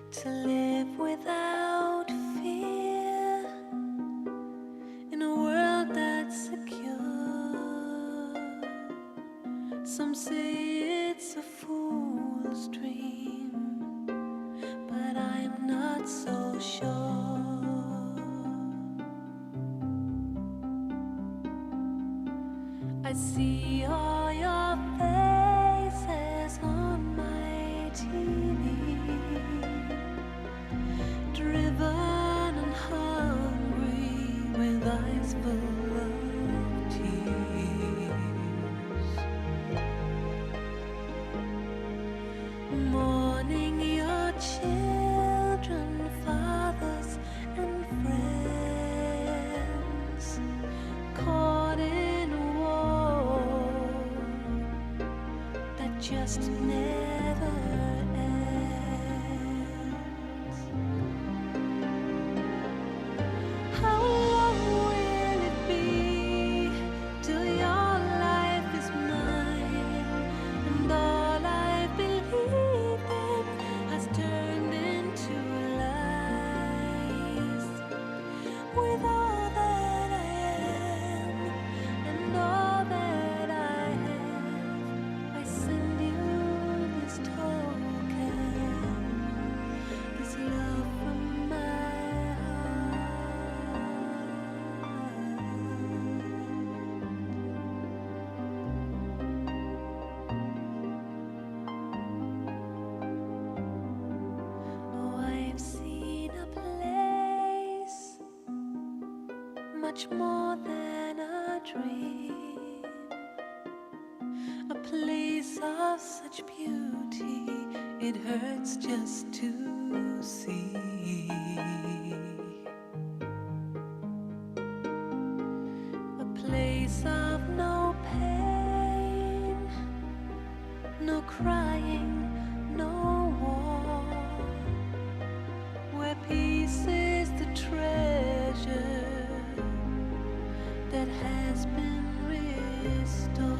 to live without fear in a world that's secure. Some say it's a fool's dream, but I'm not so sure. I see all your faces on my TV, driven and hungry with eyes full of tears, mourning your children, fathers and friends, caught in a war that just never ends. How long will it be till your life is mine, and all I believed in has turned into lies? With all that I am and all that I have, I send you this token, this love from my heart. Oh, I've seen a place much more than a dream, a place of such beauty it hurts just to see, a place of no pain, no crying, no war, where peace is the treasure that has been restored.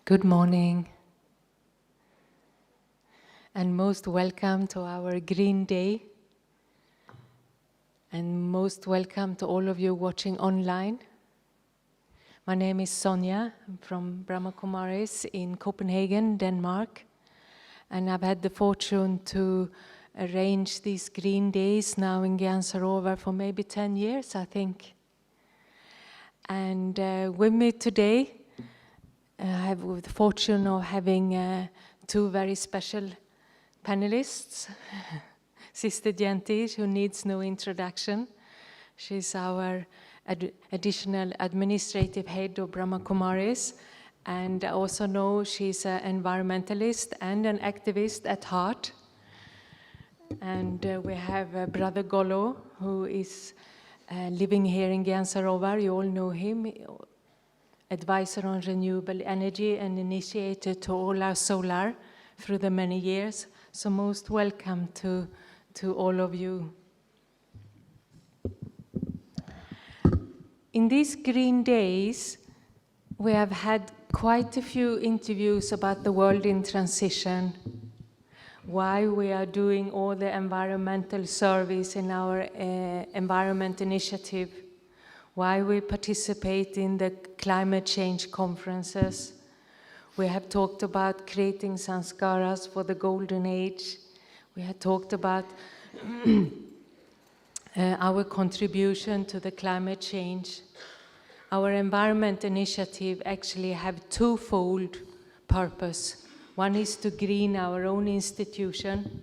Good morning, and most welcome to our Green Day, and most welcome to all of you watching online. My name is Sonja. I'm from Brahma Kumaris in Copenhagen, Denmark, and I've had the fortune to arrange these Green Days now in Gyan Sarovar for maybe 10 years, I think. And with me today, I have the fortune of having two very special panelists. Sister Jayanti, who needs no introduction. She's our additional administrative head of Brahma Kumaris, and I also know she's an environmentalist and an activist at heart. And we have Brother Golo, who is living here in Gyan Sarovar. You all know him. Advisor on renewable energy and initiator to all our solar through the many years. So most welcome to all of you. In these green days, we have had quite a few interviews about the world in transition, why we are doing all the environmental service in our environment initiative, why we participate in the climate change conferences. We have talked about creating sanskaras for the golden age. We have talked about our contribution to the climate change. Our environment initiative actually have twofold purpose. One is to green our own institution,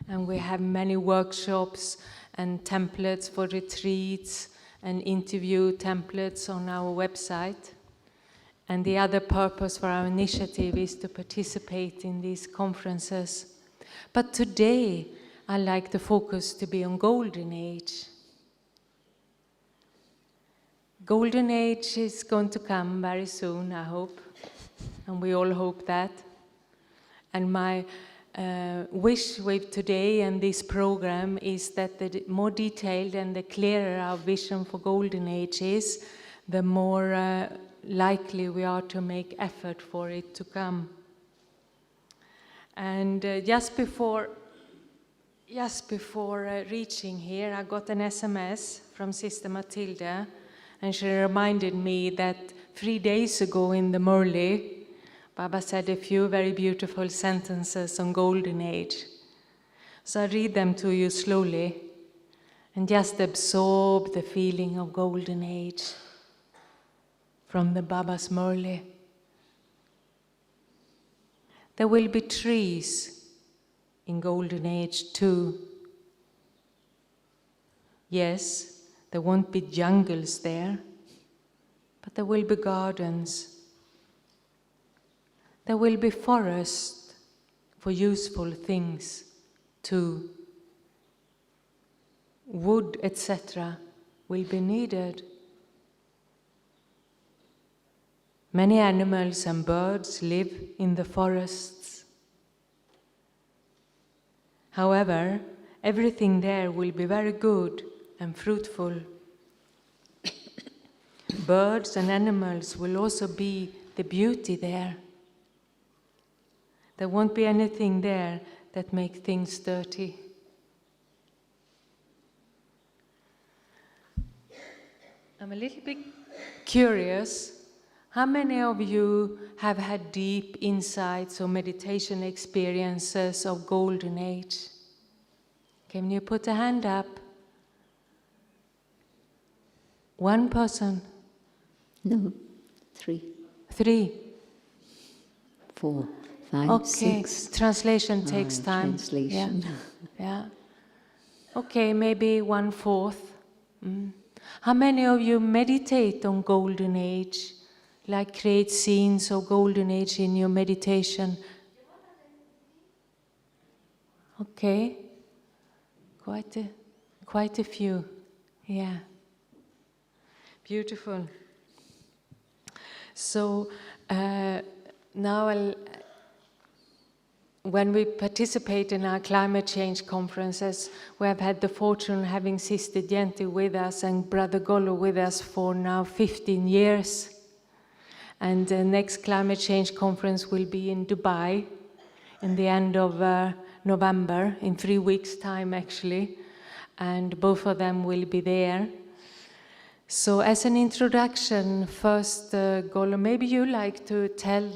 and we have many workshops and templates for retreats and interview templates on our website. And the other purpose for our initiative is to participate in these conferences. But today, I like the focus to be on Golden Age. Golden Age is going to come very soon, I hope, and we all hope that. And my wish with today and this program is that the more detailed and the clearer our vision for Golden Age is, the more likely we are to make effort for it to come. And just before reaching here, I got an SMS from Sister Matilda, and she reminded me that 3 days ago in the Murli, Baba said a few very beautiful sentences on Golden Age. So I read them to you slowly, and just absorb the feeling of Golden Age from the Baba's Murli. There will be trees in Golden Age too. Yes, there won't be jungles there, but there will be gardens. There will be forests for useful things too. Wood, etc., will be needed. Many animals and birds live in the forests. However, everything there will be very good and fruitful. Birds and animals will also be the beauty there. There won't be anything there that makes things dirty. I'm a little bit curious. How many of you have had deep insights or meditation experiences of Golden Age? Can you put a hand up? One person? No, 3. 3. 4, 5, okay. 6. Translation takes time. Translation. Yeah. Okay, maybe 1/4. How many of you meditate on Golden Age? Like create scenes of Golden Age in your meditation? Okay. Quite a few. Yeah. Beautiful. So now when we participate in our climate change conferences, we have had the fortune of having Sister Jayanti with us and Brother Golo with us for now 15 years. And the next climate change conference will be in Dubai in the end of November, in 3 weeks' time actually. And both of them will be there. So as an introduction, first, Golo, maybe you like to tell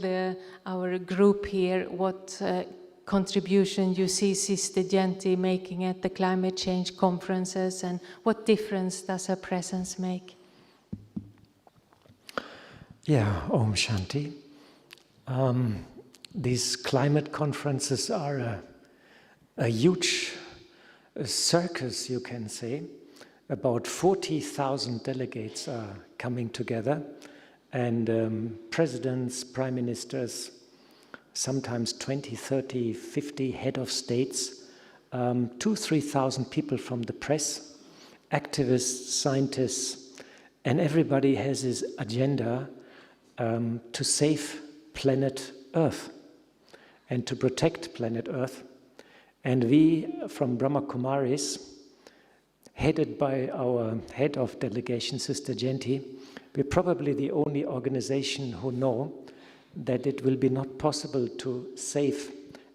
our group here what contribution you see Sister Jayanti making at the climate change conferences, and what difference does her presence make? Yeah, Om Shanti. These climate conferences are a huge circus, you can say. About 40,000 delegates are coming together, and presidents, prime ministers, sometimes 20, 30, 50 head of states, 2,000-3,000 people from the press, activists, scientists, and everybody has his agenda to save planet Earth and to protect planet Earth. And we from Brahma Kumaris headed by our head of delegation, Sister Jayanti. We're probably the only organization who know that it will be not possible to save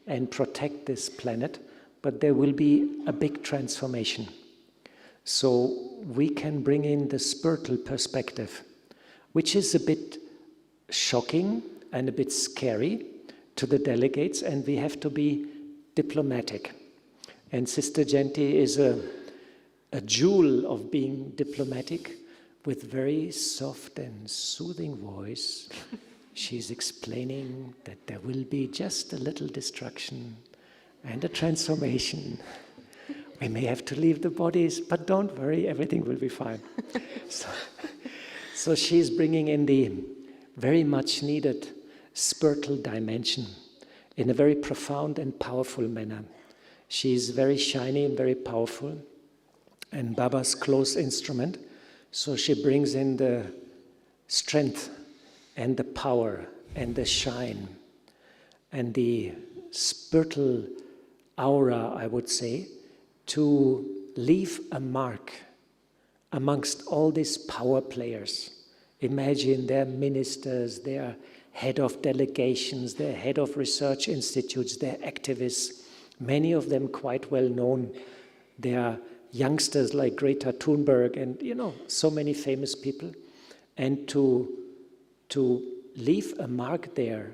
and protect this planet, but there will be a big transformation. So we can bring in the spiritual perspective, which is a bit shocking and a bit scary to the delegates, and we have to be diplomatic. And Sister Jayanti is a jewel of being diplomatic with very soft and soothing voice. She's explaining that there will be just a little destruction and a transformation. We may have to leave the bodies, but don't worry, everything will be fine. So she's bringing in the very much needed spiritual dimension in a very profound and powerful manner. She's very shiny and very powerful, and Baba's close instrument. So she brings in the strength and the power and the shine and the spiritual aura, I would say, to leave a mark amongst all these power players. Imagine their ministers, their head of delegations, their head of research institutes, their activists, many of them quite well known. There are youngsters like Greta Thunberg and, so many famous people. And to leave a mark there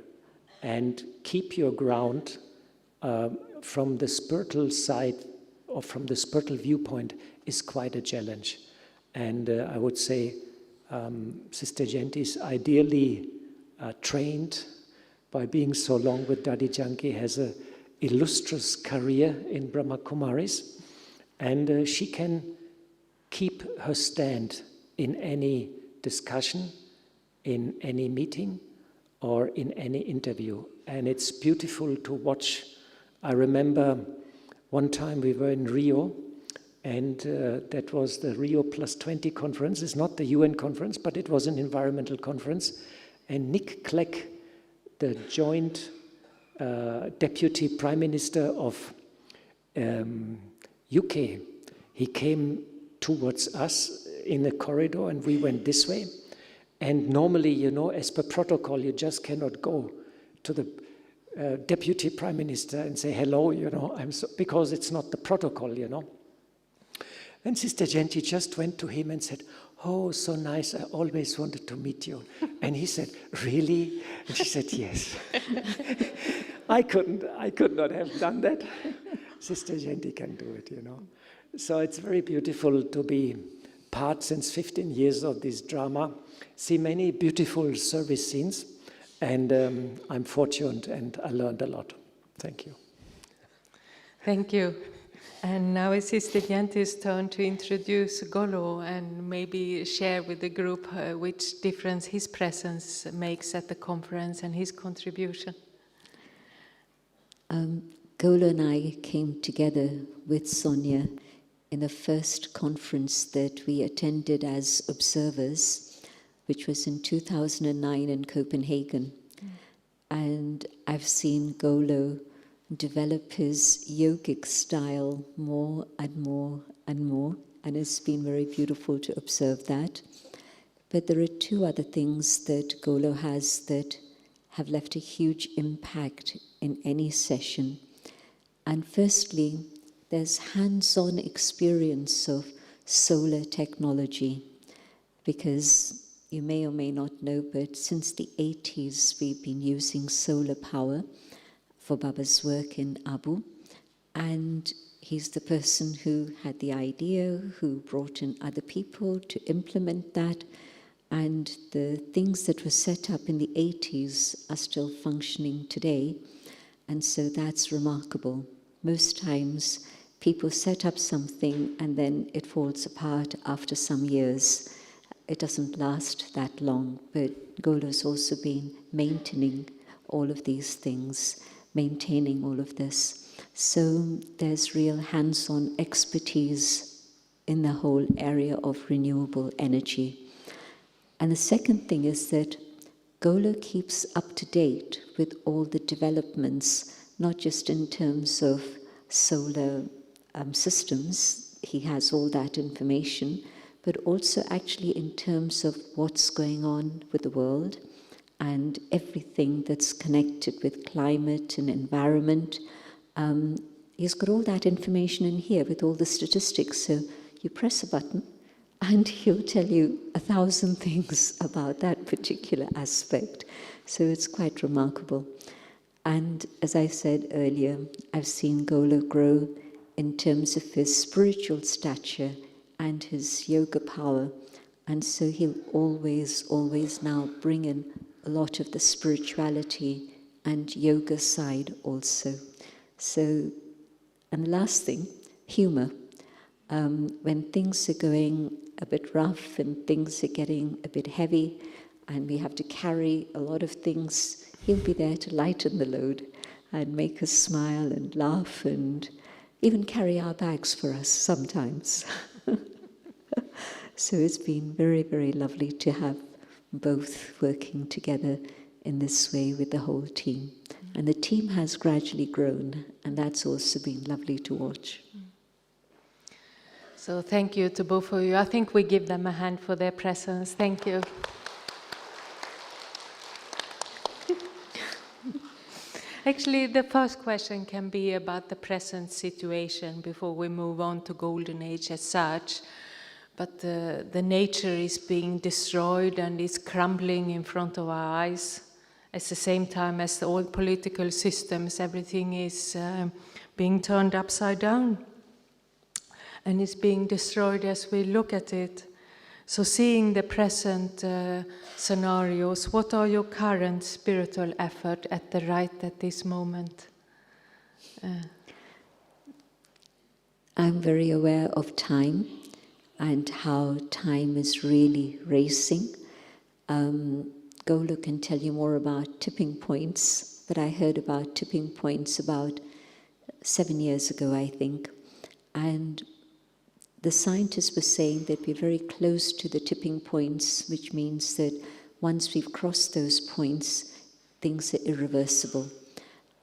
and keep your ground from the spiritual side or from the spiritual viewpoint is quite a challenge. And I would say Sister Jayanti is ideally trained by being so long with Dadi Janki, has an illustrious career in Brahma Kumaris, and she can keep her stand in any discussion, in any meeting, or in any interview. And it's beautiful to watch. I remember one time we were in Rio, and that was the Rio +20 conference. It's not the UN conference, but it was an environmental conference. And Nick Clegg, the joint deputy prime minister of UK, he came towards us in the corridor, and we went this way. And normally, as per protocol, you just cannot go to the deputy prime minister and say, hello, because it's not the protocol, And Sister Jayanti just went to him and said, oh, so nice, I always wanted to meet you. And he said, really? And she said, yes. I could not have done that. Sister Jayanti can do it, So it's very beautiful to be part since 15 years of this drama, see many beautiful service scenes, and I'm fortunate and I learned a lot. Thank you. Thank you. And now it's Sister Jayanti's turn to introduce Golo and maybe share with the group which difference his presence makes at the conference and his contribution. Golo and I came together with Sonia in the first conference that we attended as observers, which was in 2009 in Copenhagen. And I've seen Golo develop his yogic style more and more and more, and it's been very beautiful to observe that. But there are two other things that Golo has that have left a huge impact in any session. And firstly, there's hands-on experience of solar technology, because you may or may not know, but since the 80s we've been using solar power for Baba's work in Abu, and he's the person who had the idea, who brought in other people to implement that, and the things that were set up in the 80s are still functioning today, and so that's remarkable. Most times people set up something and then it falls apart after some years. It doesn't last that long, but Golo's also been maintaining all of these things, maintaining all of this. So there's real hands-on expertise in the whole area of renewable energy. And the second thing is that Golo keeps up to date with all the developments, not just in terms of solar systems he has all that information, but also actually in terms of what's going on with the world and everything that's connected with climate and environment. He's got all that information in here with all the statistics. So you press a button and he'll tell you 1,000 things about that particular aspect. So it's quite remarkable. And as I said earlier, I've seen Golo grow in terms of his spiritual stature and his yoga power. And so he'll always now bring in a lot of the spirituality and yoga side also. So, and the last thing, humor. When things are going a bit rough and things are getting a bit heavy and we have to carry a lot of things, he'll be there to lighten the load and make us smile and laugh and even carry our bags for us sometimes. So it's been very, very lovely to have both working together in this way with the whole team. And the team has gradually grown, and that's also been lovely to watch. So thank you to both of you. I think we give them a hand for their presence. Thank you. Actually, the first question can be about the present situation before we move on to Golden Age as such. But the nature is being destroyed and is crumbling in front of our eyes. At the same time as all political systems, everything is being turned upside down. And it's being destroyed as we look at it. So seeing the present scenarios, what are your current spiritual effort at this moment? I'm very aware of time and how time is really racing. Golo can tell you more about tipping points, but I heard about tipping points about 7 years ago, I think. And the scientists were saying that we're very close to the tipping points, which means that once we've crossed those points, things are irreversible.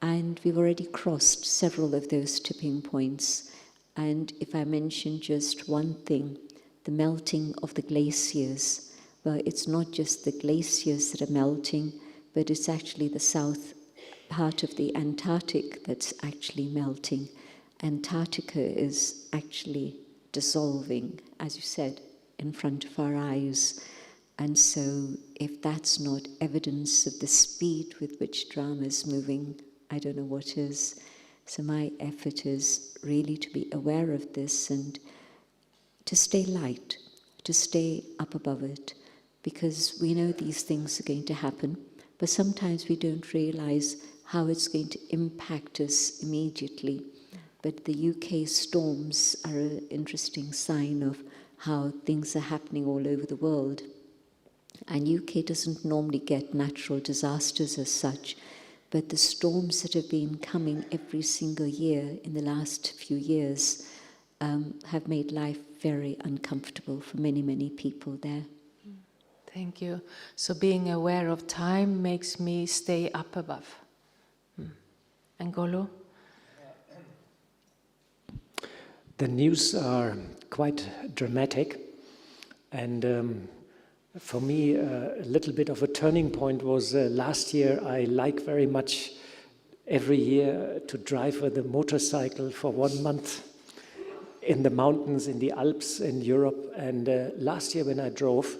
And we've already crossed several of those tipping points. And if I mention just one thing, the melting of the glaciers, well, it's not just the glaciers that are melting, but it's actually the south part of the Antarctic that's actually melting. Antarctica is actually dissolving, as you said, in front of our eyes. And so if that's not evidence of the speed with which drama is moving, I don't know what is. So my effort is really to be aware of this and to stay light, to stay up above it, because we know these things are going to happen, but sometimes we don't realize how it's going to impact us immediately. But the UK storms are an interesting sign of how things are happening all over the world. And UK doesn't normally get natural disasters as such, but the storms that have been coming every single year in the last few years have made life very uncomfortable for many, many people there. Thank you. So being aware of time makes me stay up above. And Golo? The news are quite dramatic, and for me a little bit of a turning point was last year. I like very much every year to drive with a motorcycle for 1 month in the mountains, in the Alps in Europe, and last year when I drove,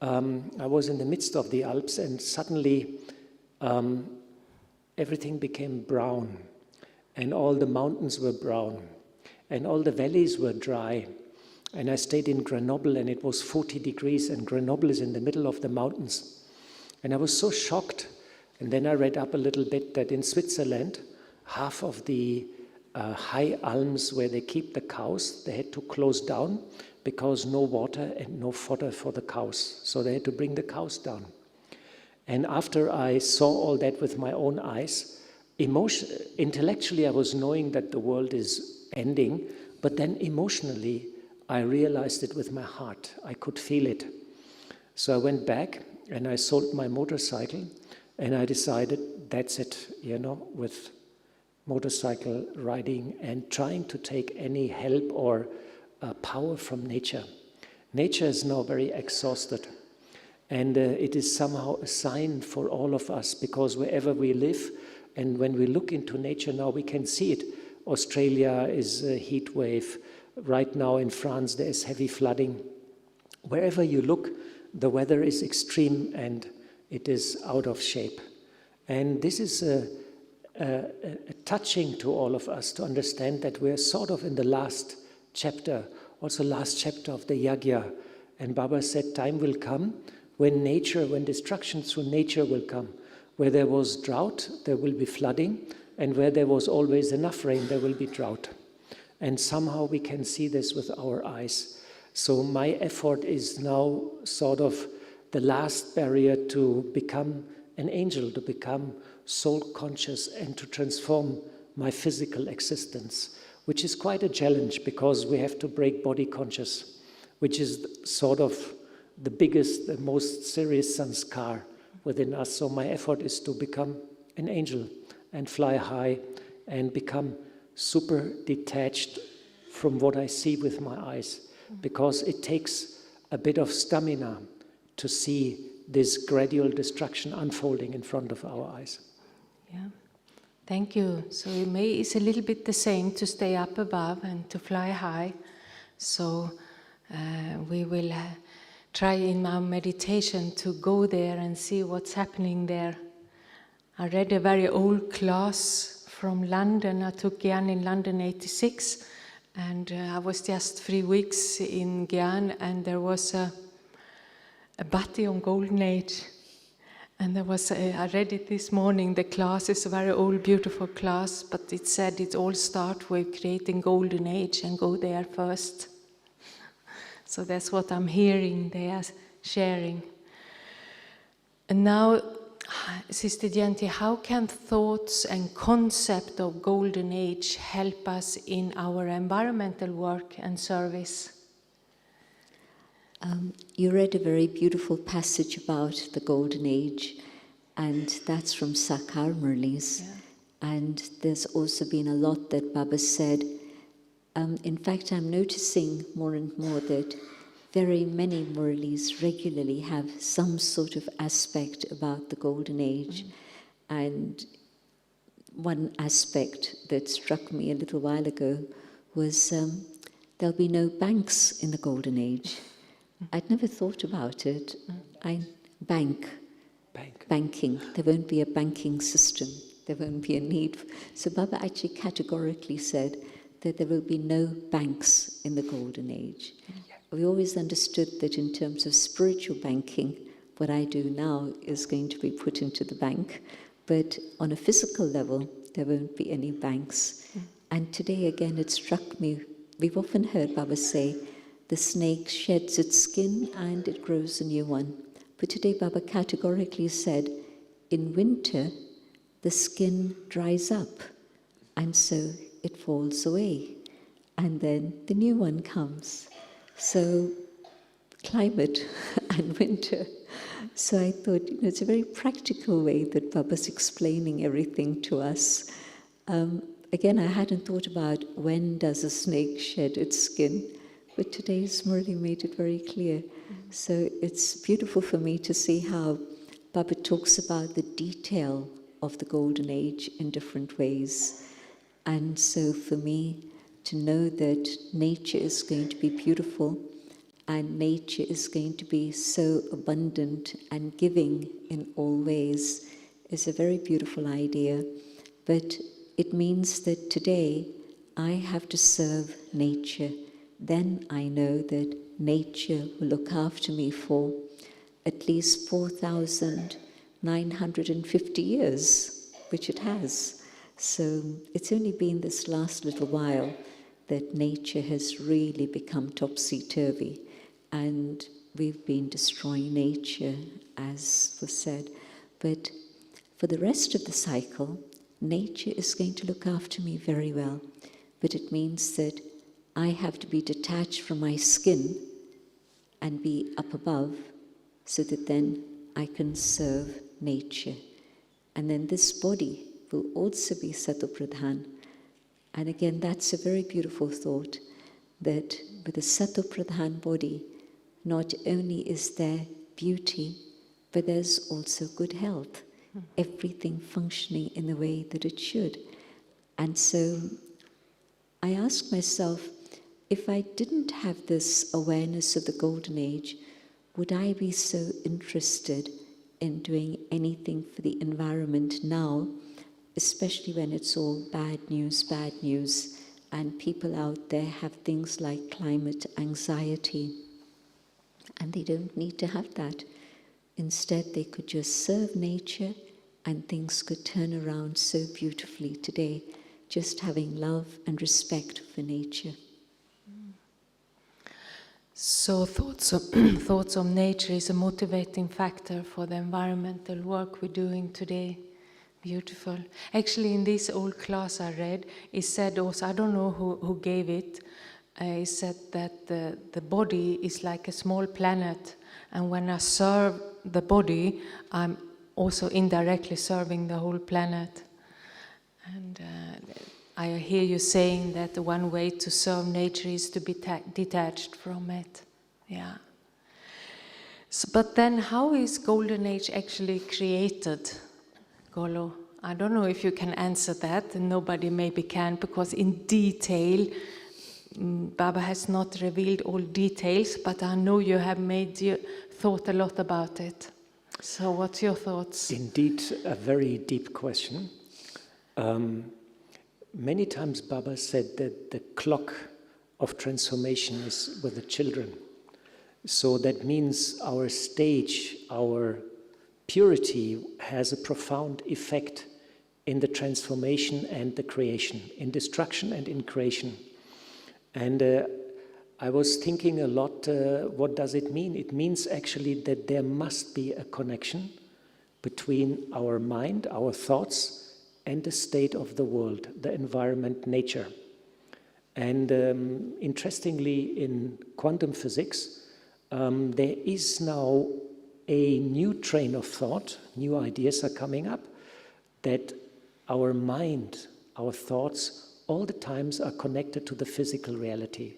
I was in the midst of the Alps and suddenly everything became brown and all the mountains were brown. And all the valleys were dry. And I stayed in Grenoble and it was 40 degrees and Grenoble is in the middle of the mountains. And I was so shocked. And then I read up a little bit that in Switzerland, half of the high alms where they keep the cows, they had to close down because no water and no fodder for the cows. So they had to bring the cows down. And after I saw all that with my own eyes, intellectually I was knowing that the world is ending, but then emotionally I realized it with my heart. I could feel it. So I went back and I sold my motorcycle and I decided that's it, with motorcycle riding and trying to take any help or power from nature. Nature is now very exhausted, and it is somehow a sign for all of us, because wherever we live, and when we look into nature now, we can see it. Australia is a heat wave. Right now in France, there is heavy flooding. Wherever you look, the weather is extreme and it is out of shape. And this is touching to all of us to understand that we're sort of in the last chapter, also last chapter of the Yagya. And Baba said time will come when destruction through nature will come. Where there was drought, there will be flooding, and where there was always enough rain, there will be drought. And somehow we can see this with our eyes. So my effort is now sort of the last barrier to become an angel, to become soul conscious and to transform my physical existence, which is quite a challenge because we have to break body conscious, which is sort of the biggest, the most serious sanskar within us. So my effort is to become an angel and fly high and become super detached from what I see with my eyes, because it takes a bit of stamina to see this gradual destruction unfolding in front of our eyes. Yeah, thank you. So it's a little bit the same, to stay up above and to fly high. So we will try in our meditation to go there and see what's happening there. I read a very old class from London. I took Gyan in London '86, and I was just 3 weeks in Gyan, and there was a bhatti on Golden Age. And there was I read it this morning. The class is a very old, beautiful class, but it said it all starts with creating Golden Age and go there first. So that's what I'm hearing they are sharing. And now, Sister Jayanti, how can thoughts and concept of Golden Age help us in our environmental work and service? You read a very beautiful passage about the Golden Age, and that's from Sakar Murlis. Yeah. And there's also been a lot that Baba said. In fact, I'm noticing more and more that very many Murlis regularly have some sort of aspect about the Golden Age. And one aspect that struck me a little while ago was there'll be no banks in the Golden Age. I'd never thought about it. Banking. There won't be a banking system. There won't be a need. So Baba actually categorically said that there will be no banks in the Golden Age. We always understood that in terms of spiritual banking, what I do now is going to be put into the bank. But on a physical level, there won't be any banks. And today, again, it struck me. We've often heard Baba say, the snake sheds its skin and it grows a new one. But today Baba categorically said, in winter, the skin dries up and so it falls away. And then the new one comes. So climate and winter. So I thought, it's a very practical way that Baba's explaining everything to us. Again, I hadn't thought about when does a snake shed its skin. But today's Murli made it very clear. So it's beautiful for me to see how Baba talks about the detail of the Golden Age in different ways. And so for me to know that nature is going to be beautiful and nature is going to be so abundant and giving in all ways is a very beautiful idea. But it means that today I have to serve nature. Then I know that nature will look after me for at least 4,950 years, which it has. So it's only been this last little while that nature has really become topsy-turvy, and we've been destroying nature, as was said. But for the rest of the cycle, nature is going to look after me very well. But it means that I have to be detached from my skin and be up above so that then I can serve nature. And then this body will also be Satopradhan. And again, that's a very beautiful thought, that with a Sattva Pradhan body, not only is there beauty, but there's also good health, everything functioning in the way that it should. And so I asked myself, if I didn't have this awareness of the Golden Age, would I be so interested in doing anything for the environment now, especially when it's all bad news, and people out there have things like climate anxiety, and they don't need to have that. Instead, they could just serve nature and things could turn around so beautifully today, just having love and respect for nature. So thoughts of nature is a motivating factor for the environmental work we're doing today. Beautiful. Actually, in this old class I read, it said also, I don't know who gave it, it said that the body is like a small planet, and when I serve the body, I'm also indirectly serving the whole planet. And I hear you saying that one way to serve nature is to be detached from it. Yeah. So, but then how is Golden Age actually created, Golo? I don't know if you can answer that, and nobody maybe can, because in detail, Baba has not revealed all details, but I know you have thought a lot about it. So what's your thoughts? Indeed, a very deep question. Many times Baba said that the clock of transformation is with the children. So that means our stage, our purity has a profound effect in the transformation and the creation, in destruction and in creation. And I was thinking a lot, what does it mean? It means actually that there must be a connection between our mind, our thoughts, and the state of the world, the environment, nature. And interestingly, in quantum physics, there is now a new train of thought, new ideas are coming up, that our mind, our thoughts, all the times are connected to the physical reality.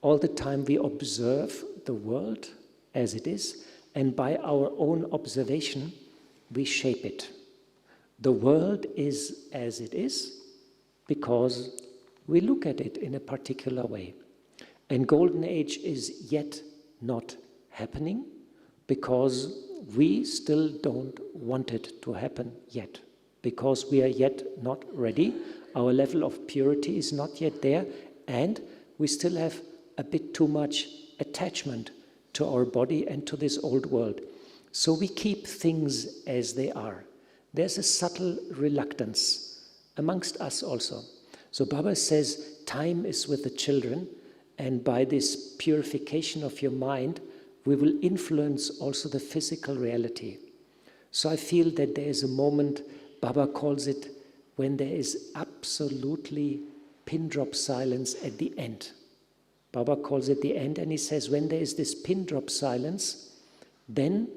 All the time we observe the world as it is, and by our own observation, we shape it. The world is as it is because we look at it in a particular way. And Golden Age is yet not happening because we still don't want it to happen yet, because we are yet not ready. Our level of purity is not yet there, and we still have a bit too much attachment to our body and to this old world. So we keep things as they are. There's a subtle reluctance amongst us also. So Baba says time is with the children, and by this purification of your mind, we will influence also the physical reality. So I feel that there is a moment, Baba calls it, when there is absolutely pin drop silence at the end. Baba calls it the end, and he says when there is this pin drop silence, then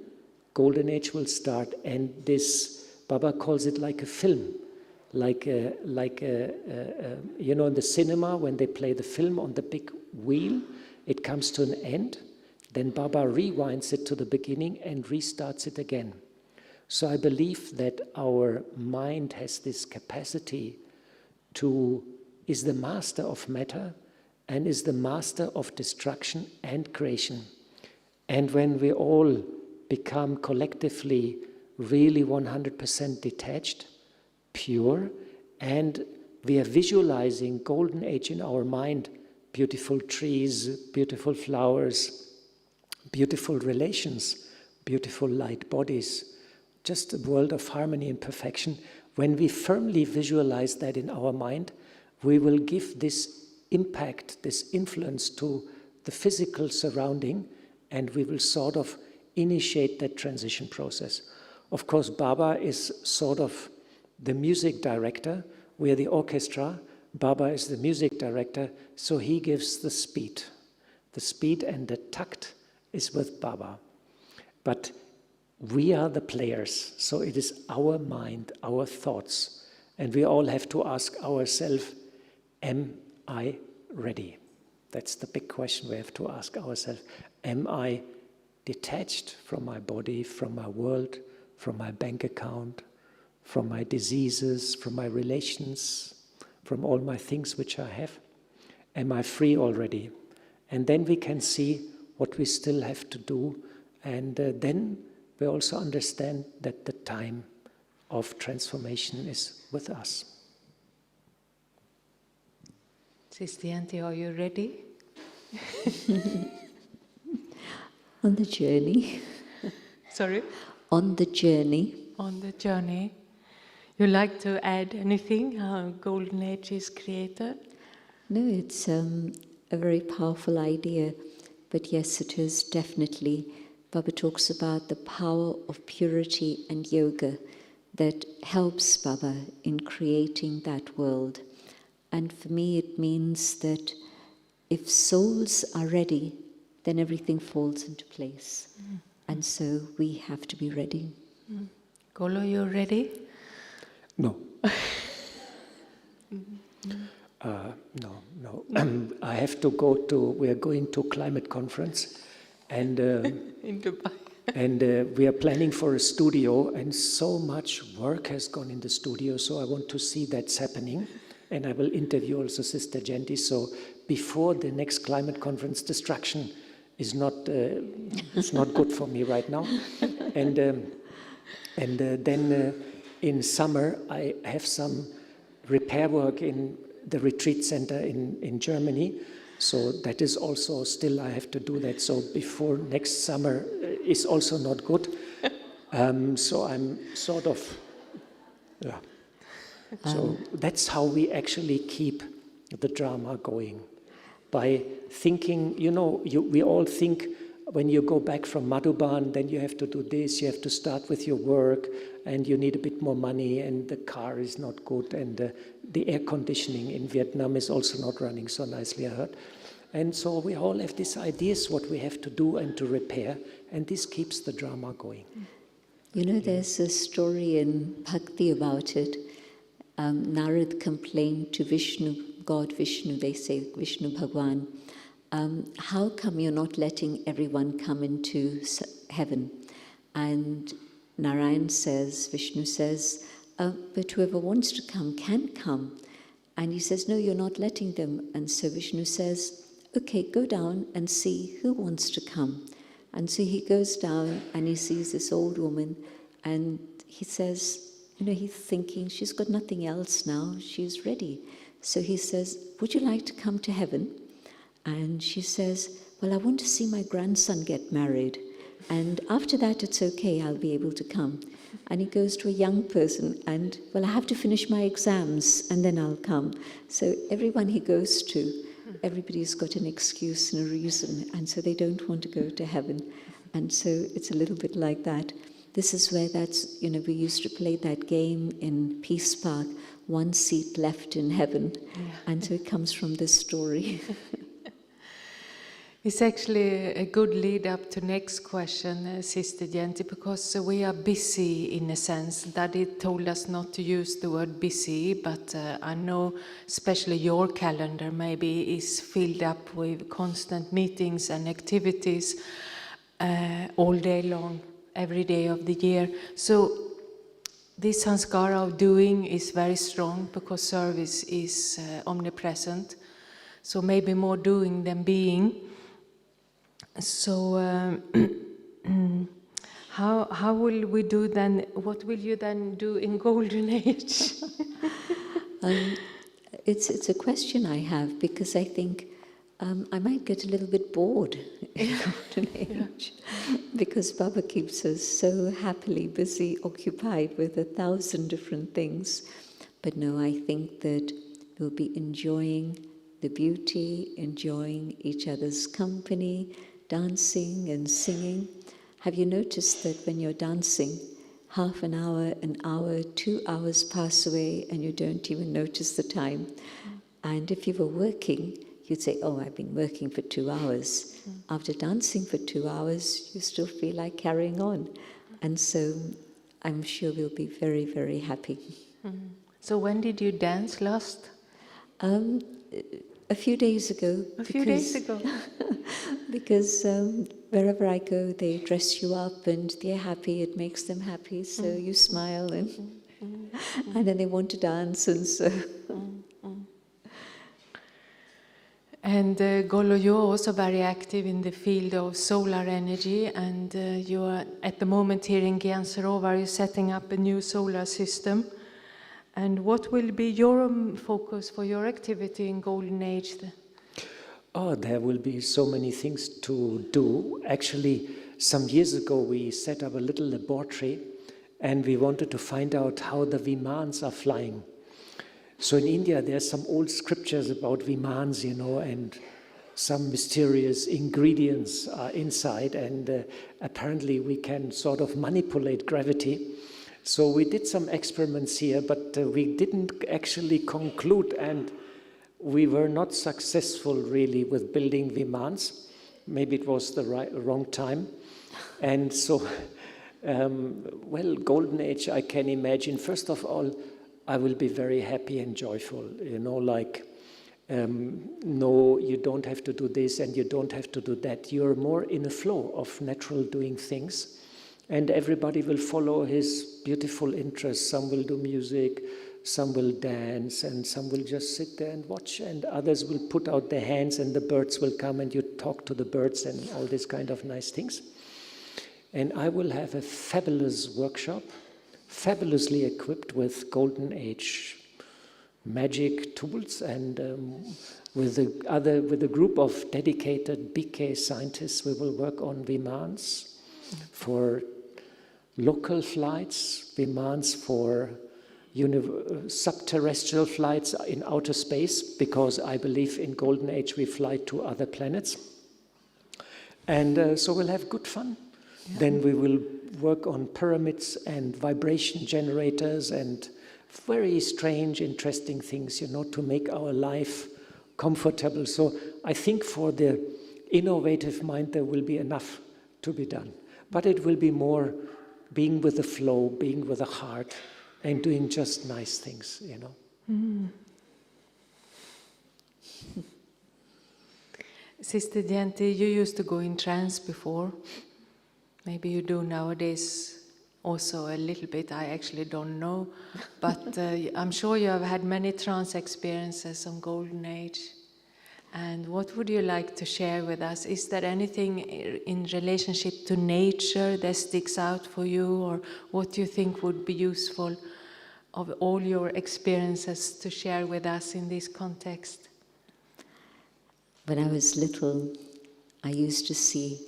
Golden Age will start, and this Baba calls it like a film, like you know, in the cinema when they play the film on the big wheel, it comes to an end, then Baba rewinds it to the beginning and restarts it again. So I believe that our mind has this capacity is the master of matter and is the master of destruction and creation. And when we all become collectively really 100% detached, pure, and we are visualizing Golden Age in our mind, beautiful trees, beautiful flowers, beautiful relations, beautiful light bodies, just a world of harmony and perfection. When we firmly visualize that in our mind, we will give this impact, this influence to the physical surrounding, and we will sort of initiate that transition process. Of course, Baba is sort of the music director. We are the orchestra. Baba is the music director, so he gives the speed. The speed and the tact is with Baba. But we are the players, so it is our mind, our thoughts, and we all have to ask ourselves, am I ready? That's the big question we have to ask ourselves. Am I detached from my body, from my world, from my bank account, from my diseases, from my relations, from all my things which I have? Am I free already? And then we can see what we still have to do, and then we also understand that the time of transformation is with us. Sister Jayanti, are you ready? On the journey. Sorry? On the journey. On the journey. You like to add anything, how Golden Age is created? No, it's a very powerful idea, but yes, it is definitely. Baba talks about the power of purity and yoga that helps Baba in creating that world. And for me, it means that if souls are ready, then everything falls into place. And so we have to be ready. Golo, you ready? No. No. I have to go to, we are going to climate conference, and In Dubai. and we are planning for a studio, and so much work has gone in the studio, so I want to see that's happening. And I will interview also Sister Jayanti. So before the next climate conference, distraction is not it's not good for me right now. And then in summer I have some repair work in the retreat center in Germany. So that is also still I have to do that. So before next summer is also not good. So I'm sort of, yeah. So that's how we actually keep the drama going. By thinking, we all think when you go back from Madhuban, then you have to do this, you have to start with your work, and you need a bit more money, and the car is not good, and the air conditioning in Vietnam is also not running so nicely, I heard. And so we all have these ideas what we have to do and to repair, and this keeps the drama going. There's a story in Bhakti about it. Narad complained to Vishnu, God Vishnu, they say Vishnu Bhagwan, how come you're not letting everyone come into heaven? And Narayan says, Vishnu says, but whoever wants to come can come. And he says, no, you're not letting them. And so Vishnu says, okay, go down and see who wants to come. And so he goes down and he sees this old woman, and he says, he's thinking, she's got nothing else now, she's ready. So he says, would you like to come to heaven? And she says, well, I want to see my grandson get married. And after that, it's okay, I'll be able to come. And he goes to a young person, and, well, I have to finish my exams, and then I'll come. So everyone he goes to, everybody's got an excuse and a reason, and so they don't want to go to heaven. And so it's a little bit like that. This is where we used to play that game in Peace Park, one seat left in heaven. Yeah. And so it comes from this story. It's actually a good lead up to next question, Sister Jayanti, because we are busy in a sense. Daddy told us not to use the word busy, but I know especially your calendar maybe is filled up with constant meetings and activities all day long, every day of the year. So this sanskara of doing is very strong because service is omnipresent. So maybe more doing than being. So how will we do then? What will you then do in Golden Age? It's a question I have, because I think I might get a little bit bored in Golden Age, because Baba keeps us so happily busy, occupied with 1,000 different things. But no, I think that we'll be enjoying the beauty, enjoying each other's company, dancing and singing. Have you noticed that when you're dancing, half an hour, 2 hours pass away and you don't even notice the time? And if you were working, you'd say, oh, I've been working for 2 hours. After dancing for 2 hours, you still feel like carrying on. And so I'm sure we'll be very, very happy. So when did you dance last? A few days ago. A few days ago. Because wherever I go, they dress you up and they're happy, it makes them happy, so you smile and and then they want to dance and so. And Golo, you're also very active in the field of solar energy, and you are at the moment here in Gyan Sarovar, you're setting up a new solar system. And what will be your focus for your activity in Golden Age? Oh, there will be so many things to do. Actually, some years ago we set up a little laboratory and we wanted to find out how the Vimans are flying. So in India there's some old scriptures about Vimans, you know, and some mysterious ingredients are inside, and apparently we can sort of manipulate gravity. So we did some experiments here, but we didn't actually conclude, and we were not successful really with building Vimans. Maybe it was the wrong time. And so, well, Golden Age, I can imagine, first of all, I will be very happy and joyful, you know, like, no, you don't have to do this and you don't have to do that. You're more in a flow of natural doing things, and everybody will follow his beautiful interests. Some will do music, some will dance, and some will just sit there and watch, and others will put out their hands and the birds will come and you talk to the birds and all these kind of nice things. And I will have a fabulous workshop, fabulously equipped with Golden Age magic tools, and with a group of dedicated BK scientists, we will work on Vimans for local flights, Vimans for subterrestrial flights in outer space, because I believe in Golden Age we fly to other planets. And so we'll have good fun. Yeah. Then we will work on pyramids and vibration generators and very strange, interesting things, you know, to make our life comfortable. So I think for the innovative mind there will be enough to be done. But it will be more being with the flow, being with the heart, and doing just nice things, you know. Mm. Sister Jayanti, you used to go in trance before. Maybe you do nowadays also a little bit, I actually don't know. But I'm sure you have had many trance experiences on Golden Age. And what would you like to share with us? Is there anything in relationship to nature that sticks out for you, or what do you think would be useful of all your experiences to share with us in this context? When I was little, I used to see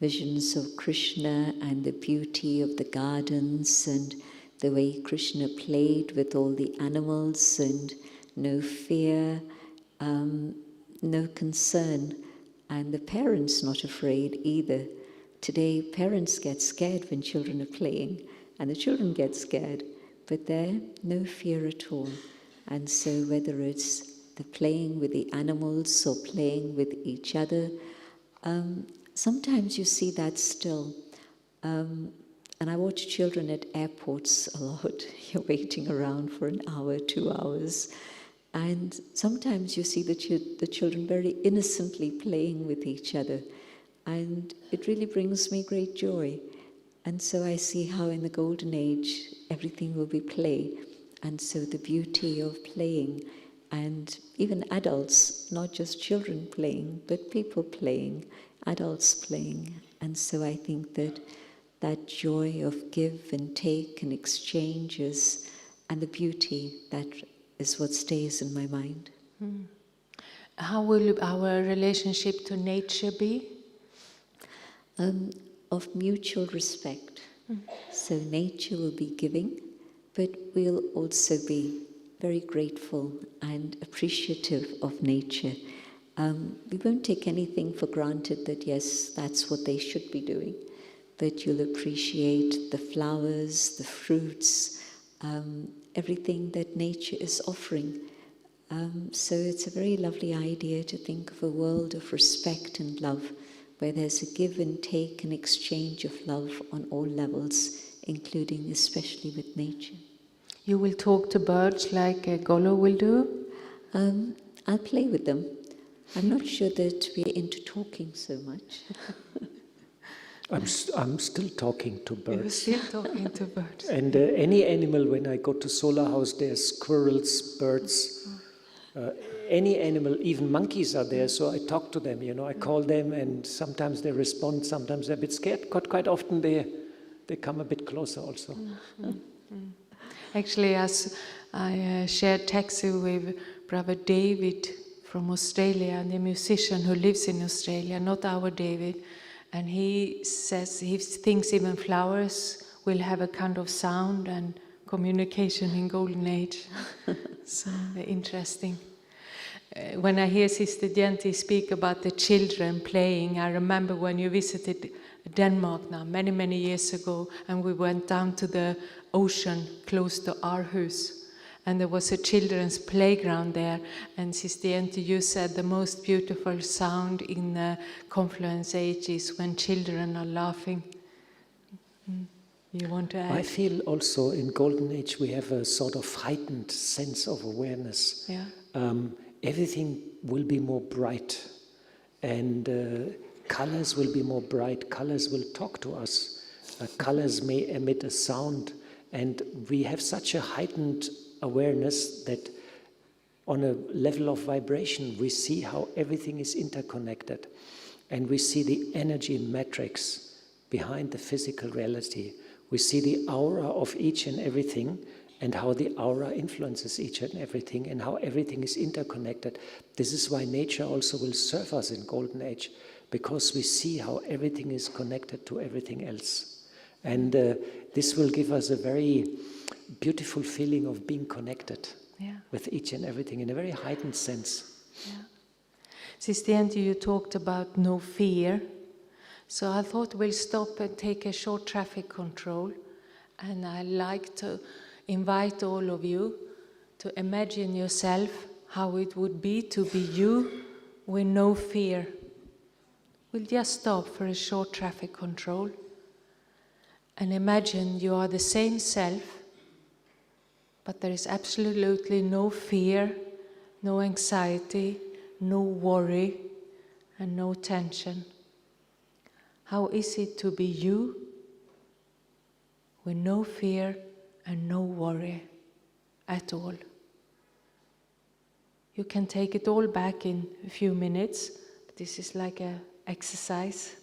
visions of Krishna and the beauty of the gardens and the way Krishna played with all the animals, and no fear, no concern, and the parents not afraid either. Today, parents get scared when children are playing, and the children get scared, but there, no fear at all. And so whether it's the playing with the animals or playing with each other, sometimes you see that still. And I watch children at airports a lot. You're waiting around for an hour, 2 hours. And sometimes you see the children very innocently playing with each other. And it really brings me great joy. And so I see how in the Golden Age, everything will be play. And so the beauty of playing, and even adults, not just children playing, but people playing, adults playing. And so I think that that joy of give and take and exchanges and the beauty, that is what stays in my mind. Mm. How will our relationship to nature be? Of mutual respect. So nature will be giving, but we'll also be very grateful and appreciative of nature. We won't take anything for granted that, yes, that's what they should be doing, but you'll appreciate the flowers, the fruits, everything that nature is offering. So it's a very lovely idea to think of a world of respect and love, where there's a give and take and exchange of love on all levels, including especially with nature. You will talk to birds like Golo will do? I'll play with them. I'm not sure that we're into talking so much. I'm still talking to birds. You're still talking to birds. And any animal, when I go to Solar House, there's squirrels, birds, any animal, even monkeys are there, so I talk to them, I call them, and sometimes they respond, sometimes they're a bit scared, but quite often they come a bit closer also. Actually, as I shared taxi with Brother David from Australia, the musician who lives in Australia, not our David, and he says he thinks even flowers will have a kind of sound and communication in Golden Age. So interesting. When I hear Sister Jayanti speak about the children playing, I remember when you visited Denmark now, many, many years ago, and we went down to the ocean close to Aarhus. And there was a children's playground there, and Sister Jayanti, you said the most beautiful sound in the Confluence Age is when children are laughing. You want to add? I feel also in Golden Age we have a sort of heightened sense of awareness. Yeah. Everything will be more bright, and colors will be more bright, colors will talk to us, colors may emit a sound, and we have such a heightened awareness that on a level of vibration we see how everything is interconnected, and we see the energy matrix behind the physical reality. We see the aura of each and everything, and how the aura influences each and everything, and how everything is interconnected. This is why nature also will serve us in Golden Age, because we see how everything is connected to everything else. And this will give us a very beautiful feeling of being connected with each and everything in a very heightened sense. Yeah. Sister Jayanti, you talked about no fear. So I thought we'll stop and take a short traffic control. And I'd like to invite all of you to imagine yourself how it would be to be you with no fear. We'll just stop for a short traffic control and imagine you are the same self, but there is absolutely no fear, no anxiety, no worry, and no tension. How is it to be you with no fear and no worry at all? You can take it all back in a few minutes. This is like an exercise.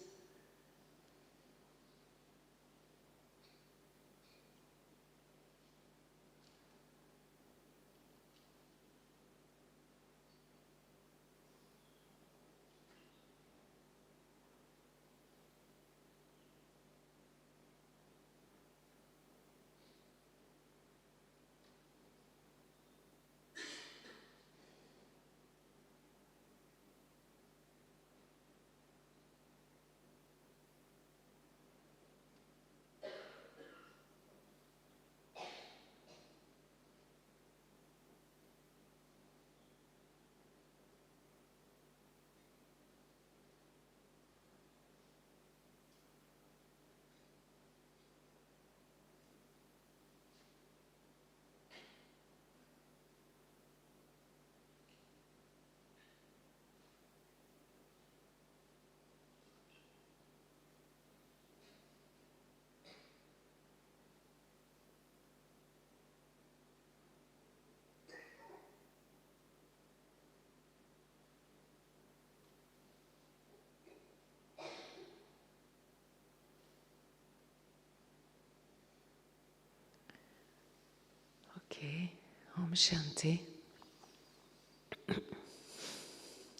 Okay, Om Shanti.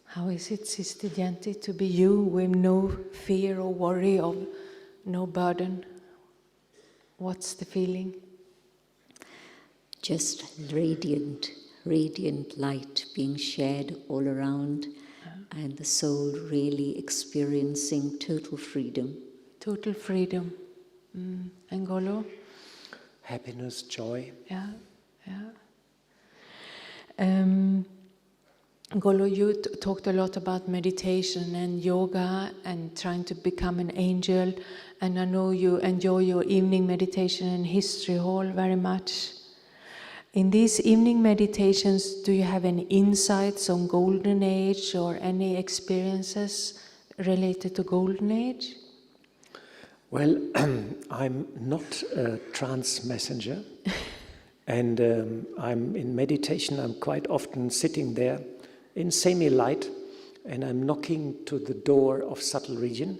How is it, Sister Jayanti, to be you with no fear or worry or no burden? What's the feeling? Just radiant light being shared all around, and the soul really experiencing total freedom. Total freedom. And Golo? Happiness, joy. Yeah. Golo, you talked a lot about meditation and yoga and trying to become an angel, and I know you enjoy your evening meditation in History Hall very much. In these evening meditations, do you have any insights on Golden Age or any experiences related to Golden Age? Well, I'm not a trance messenger, and I'm in meditation. I'm quite often sitting there in semi-light, and I'm knocking to the door of subtle region,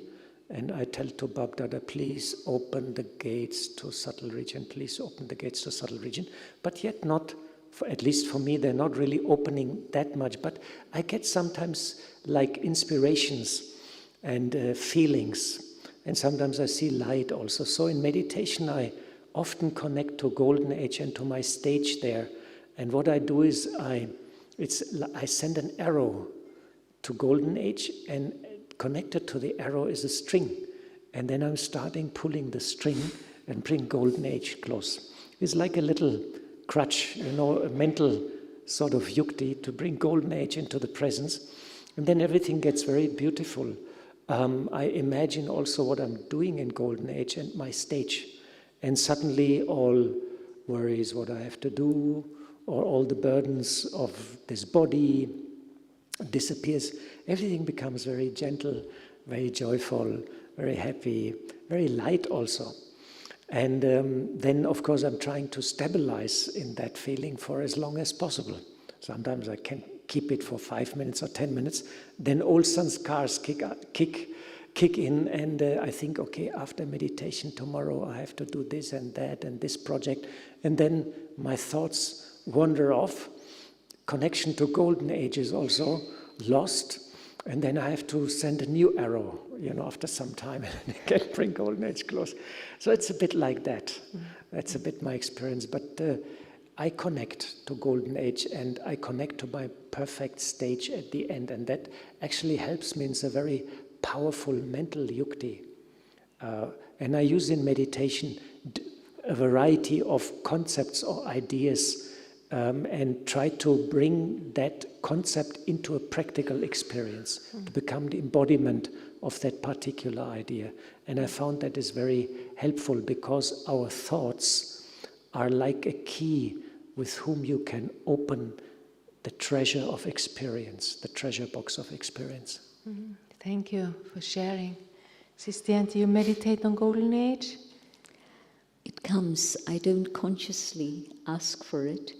and I tell to Baghdada, please open the gates to subtle region, please open the gates to subtle region. But yet not, at least for me, they're not really opening that much. But I get sometimes like inspirations and feelings, and sometimes I see light also. So in meditation, I often connect to Golden Age and to my stage there. And what I do is I send an arrow to Golden Age, and connected to the arrow is a string. And then I'm starting pulling the string and bring Golden Age close. It's like a little crutch, a mental sort of yukti to bring Golden Age into the presence. And then everything gets very beautiful. I imagine also what I'm doing in Golden Age and my stage. And suddenly all worries, what I have to do, or all the burdens of this body disappears. Everything becomes very gentle, very joyful, very happy, very light also. And then, of course, I'm trying to stabilize in that feeling for as long as possible. Sometimes I can keep it for 5 minutes or 10 minutes. Then old sanskars kick in, and I think, okay, after meditation tomorrow I have to do this and that and this project. And then my thoughts wander off. Connection to Golden Age is also lost, and then I have to send a new arrow, after some time, and again bring Golden Age close. So it's a bit like that. That's a bit my experience. But I connect to Golden Age, and I connect to my perfect stage at the end, and that actually helps me. It's a very powerful mental yukti. And I use in meditation a variety of concepts or ideas, and try to bring that concept into a practical experience, to become the embodiment of that particular idea. And I found that is very helpful, because our thoughts are like a key with whom you can open the treasure of experience, the treasure box of experience. Mm-hmm. Thank you for sharing. Sister Jayanti, you meditate on Golden Age? It comes. I don't consciously ask for it,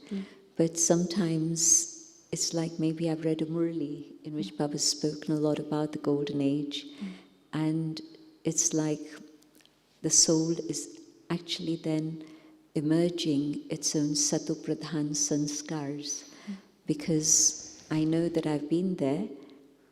but sometimes it's like maybe I've read a Murli in which Baba's spoken a lot about the Golden Age, and it's like the soul is actually then emerging its own Sato Pradhan sanskars, because I know that I've been there,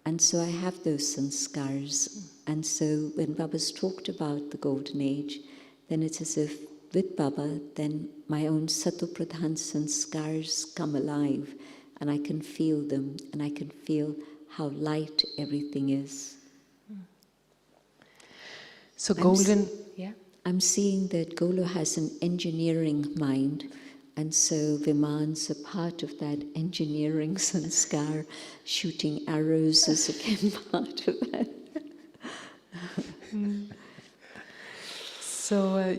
and so I have those sanskars. And so when Baba's talked about the Golden Age, then it's as if with Baba, then my own Sato Pradhan sanskars come alive, and I can feel them, and I can feel how light everything is. So I'm seeing that Golo has an engineering mind, and so Viman's a part of that engineering sanskar. Shooting arrows is again part of that. So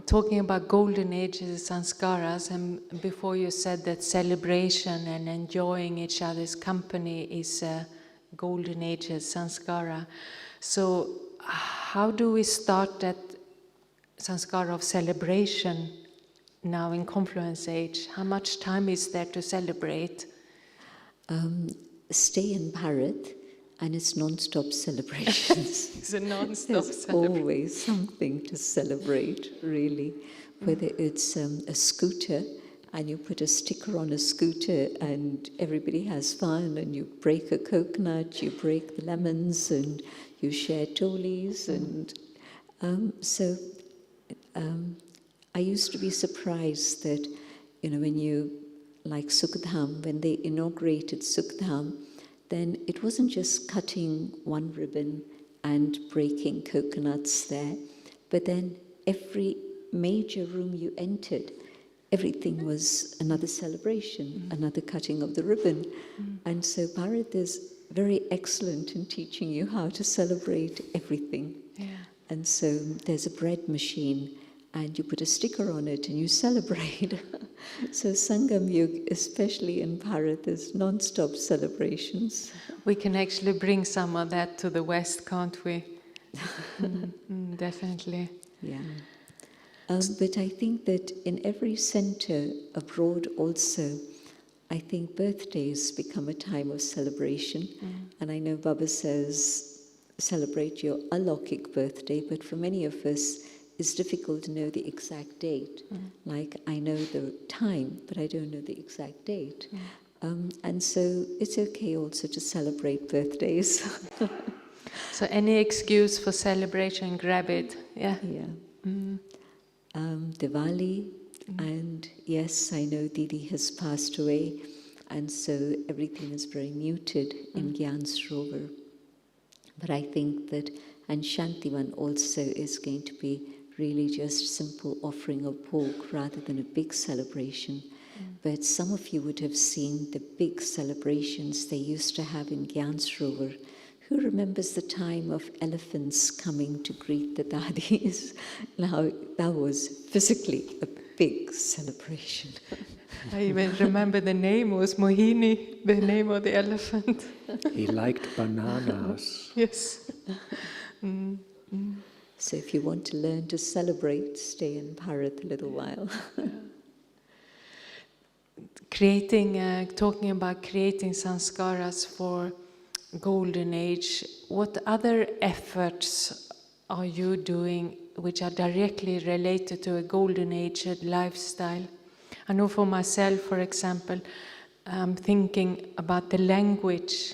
talking about Golden Ages sanskaras, and before you said that celebration and enjoying each other's company is a Golden Ages sanskara. So how do we start that sanskara of celebration now in Confluence Age? How much time is there to celebrate? Stay in Bharat, and it's non-stop celebrations. It's a non-stop There's celebration. always something to celebrate, really. Whether it's a scooter, and you put a sticker on a scooter, and everybody has fun, and you break a coconut, you break the lemons, and you share tolis, and I used to be surprised that, when you, like Sukhdam, when they inaugurated Sukhdam, then it wasn't just cutting one ribbon and breaking coconuts there, but then every major room you entered, everything was another celebration, another cutting of the ribbon. And so Bharat is very excellent in teaching you how to celebrate everything. Yeah. And so there's a bread machine, and you put a sticker on it and you celebrate. So Sangam Yug, especially in Bharat, there's non-stop celebrations. We can actually bring some of that to the West, can't we? Definitely. Yeah. But I think that in every center abroad also, I think birthdays become a time of celebration. And I know Baba says, celebrate your alokik birthday, but for many of us, it's difficult to know the exact date. Like, I know the time, but I don't know the exact date. And so it's okay also to celebrate birthdays. So any excuse for celebration, grab it. Yeah. Yeah. Diwali, and yes, I know Didi has passed away, and so everything is very muted in Gyan Sarovar. But I think that, and Shantivan also is going to be really just simple offering of pork rather than a big celebration. But some of you would have seen the big celebrations they used to have in Gyan Sarovar. Who remembers the time of elephants coming to greet the dadis? Now, that was physically a big celebration. I even remember the name was Mohini, the name of the elephant. He liked bananas. Yes. So if you want to learn to celebrate, stay in Bharat a little while. Talking about creating sanskaras for golden age, what other efforts are you doing which are directly related to a golden age lifestyle? I know for myself, for example, I'm thinking about the language.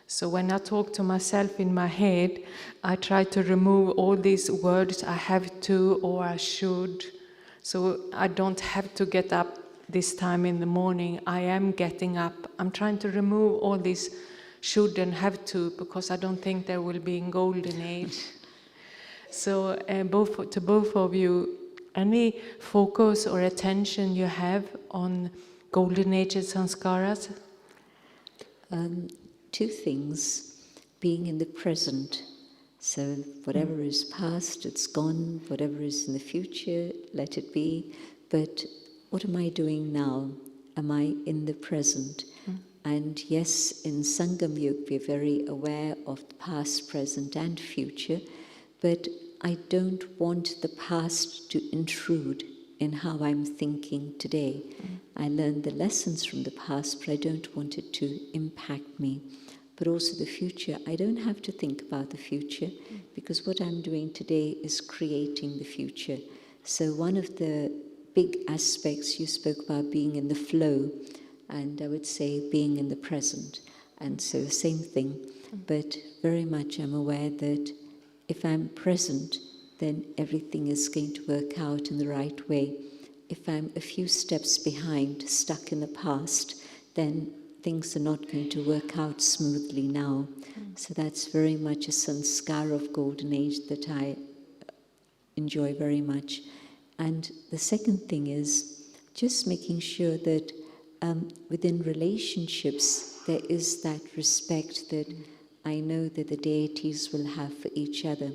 So when I talk to myself in my head, I try to remove all these words, I have to or I should. So I don't have to get up this time in the morning. I am getting up. I'm trying to remove all these should and have to, because I don't think there will be a golden age. So to both of you, any focus or attention you have on golden age sanskaras? Two things. Being in the present. So whatever is past, it's gone. Whatever is in the future, let it be. But what am I doing now? Am I in the present? And yes, in Sangam Yuga, we're very aware of the past, present, and future, but I don't want the past to intrude in how I'm thinking today. I learned the lessons from the past, but I don't want it to impact me. But also the future, I don't have to think about the future, because what I'm doing today is creating the future. So one of the big aspects you spoke about being in the flow, and I would say being in the present. And so same thing, but very much I'm aware that if I'm present, then everything is going to work out in the right way. If I'm a few steps behind, stuck in the past, then things are not going to work out smoothly now. So that's very much a sanskar of golden age that I enjoy very much. And the second thing is just making sure that within relationships, there is that respect that I know that the deities will have for each other.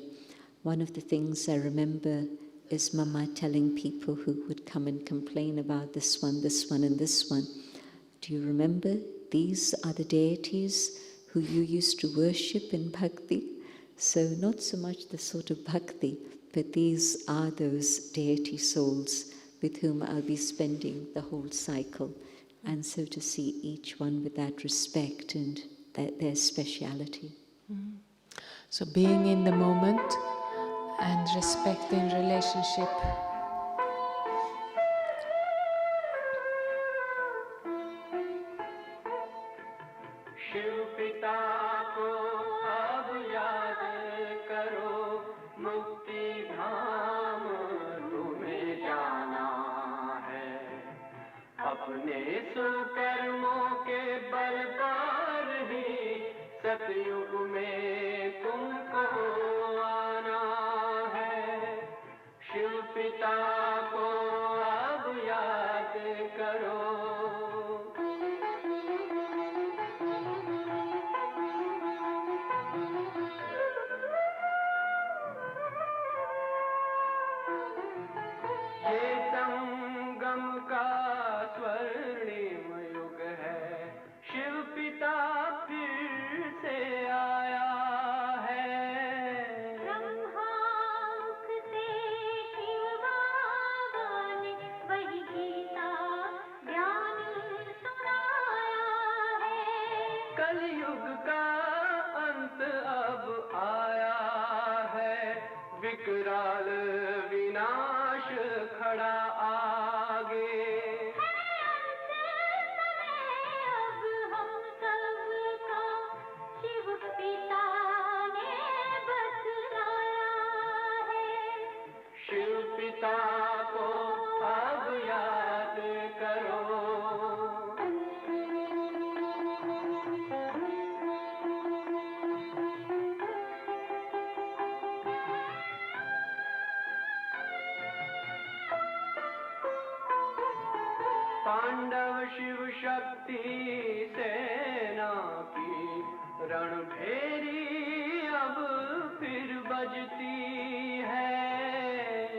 One of the things I remember is Mama telling people who would come and complain about this one, and this one. Do you remember? These are the deities who you used to worship in bhakti. So not so much the sort of bhakti, but these are those deity souls with whom I'll be spending the whole cycle. And so to see each one with that respect and their speciality. So being in the moment and respecting relationship. अपने सुकर्मों के बल पर ही सतयुग में तुमको आना है। शिव पिता को अब याद करो। कलयुग का अंत अब आया है, विकराल विनाश खड़ा आगे। अब हम सबका शिव पिता ने बतलाया है। शिव पिता को अब याद करो। पांडव शिव शक्ति सेना की रणभेरी अब फिर बजती है।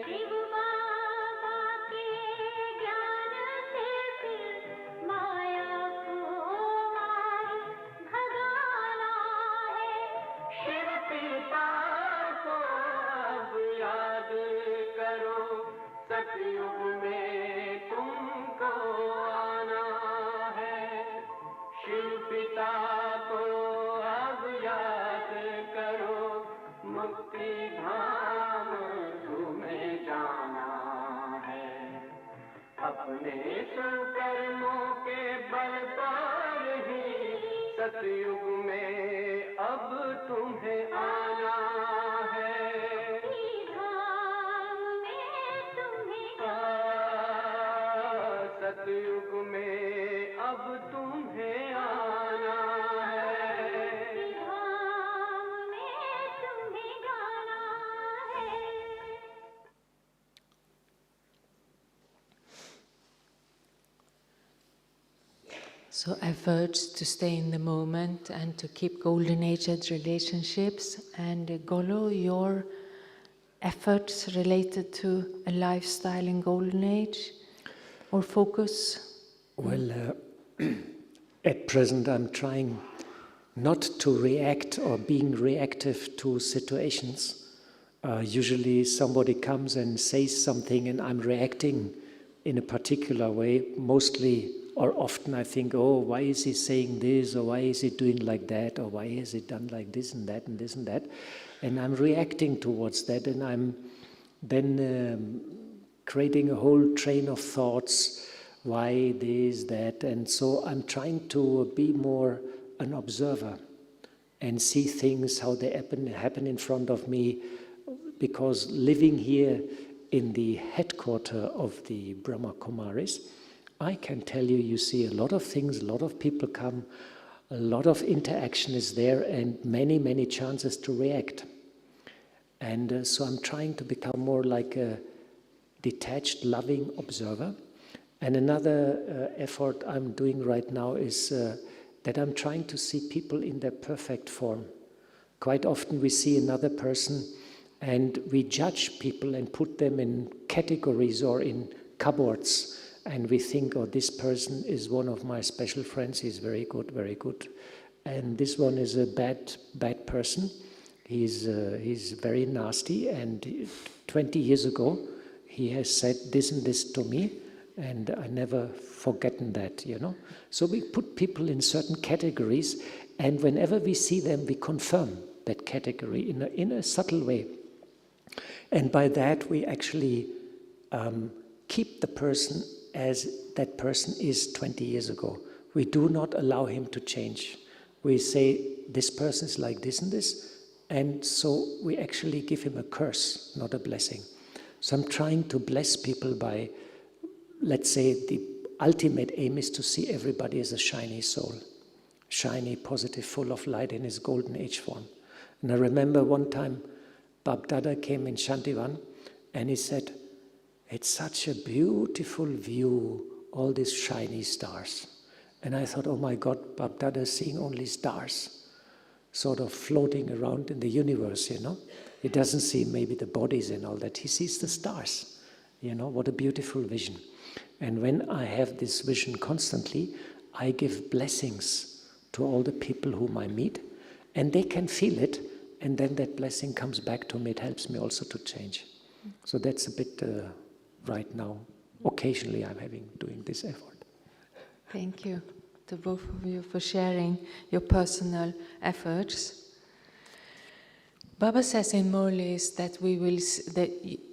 शिव बाबा के ज्ञान से फिर माया को मार भगाना है। शिव पिता को अब याद करो, सतयुग में तुमको आना है। शिव पिता को अब याद करो, मुक्ति धाम तुम्हें जाना है। अपने सुकर्मों के बल पर ही सतयुग में अब तुम्हें आना है। धाम में तुम्हें सतयुग में अब तुम्हें आना है। धाम में तुम्हें गाना है। So efforts to stay in the moment and to keep golden aged relationships. And Golo, your efforts related to a lifestyle in golden age or focus? Well, at present I'm trying not to react or being reactive to situations. Usually somebody comes and says something and I'm reacting in a particular way. Mostly or often I think, oh, why is he saying this, or why is he doing like that, or why has he done like this and that and this and that. And I'm reacting towards that, and I'm then creating a whole train of thoughts, why this, that. And so I'm trying to be more an observer and see things, how they happen in front of me, because living here in the headquarters of the Brahma Kumaris, I can tell you, you see a lot of things, a lot of people come, a lot of interaction is there, and many, many chances to react. And so I'm trying to become more like a detached, loving observer. And another effort I'm doing right now is that I'm trying to see people in their perfect form. Quite often we see another person and we judge people and put them in categories or in cupboards. And we think, oh, this person is one of my special friends, he's very good, very good. And this one is a bad person. He's very nasty, and 20 years ago he has said this and this to me, and I never forgotten that, you know. So we put people in certain categories, and whenever we see them, we confirm that category in a subtle way. And by that we actually keep the person as that person is 20 years ago. We do not allow him to change. We say, this person is like this and this, and so we actually give him a curse, not a blessing. So I'm trying to bless people by, let's say, the ultimate aim is to see everybody as a shiny soul, shiny, positive, full of light in his golden age form. And I remember one time, Bab Dada came in Shantivan, and he said, it's such a beautiful view, all these shiny stars. And I thought, oh my God, Bab Dada is seeing only stars, sort of floating around in the universe, you know. He doesn't see maybe the bodies and all that. He sees the stars, you know, what a beautiful vision. And when I have this vision constantly, I give blessings to all the people whom I meet, and they can feel it, and then that blessing comes back to me. It helps me also to change. So that's a bit right now. Occasionally I'm doing this effort. Thank you. to both of you for sharing your personal efforts. Baba says in Murlis that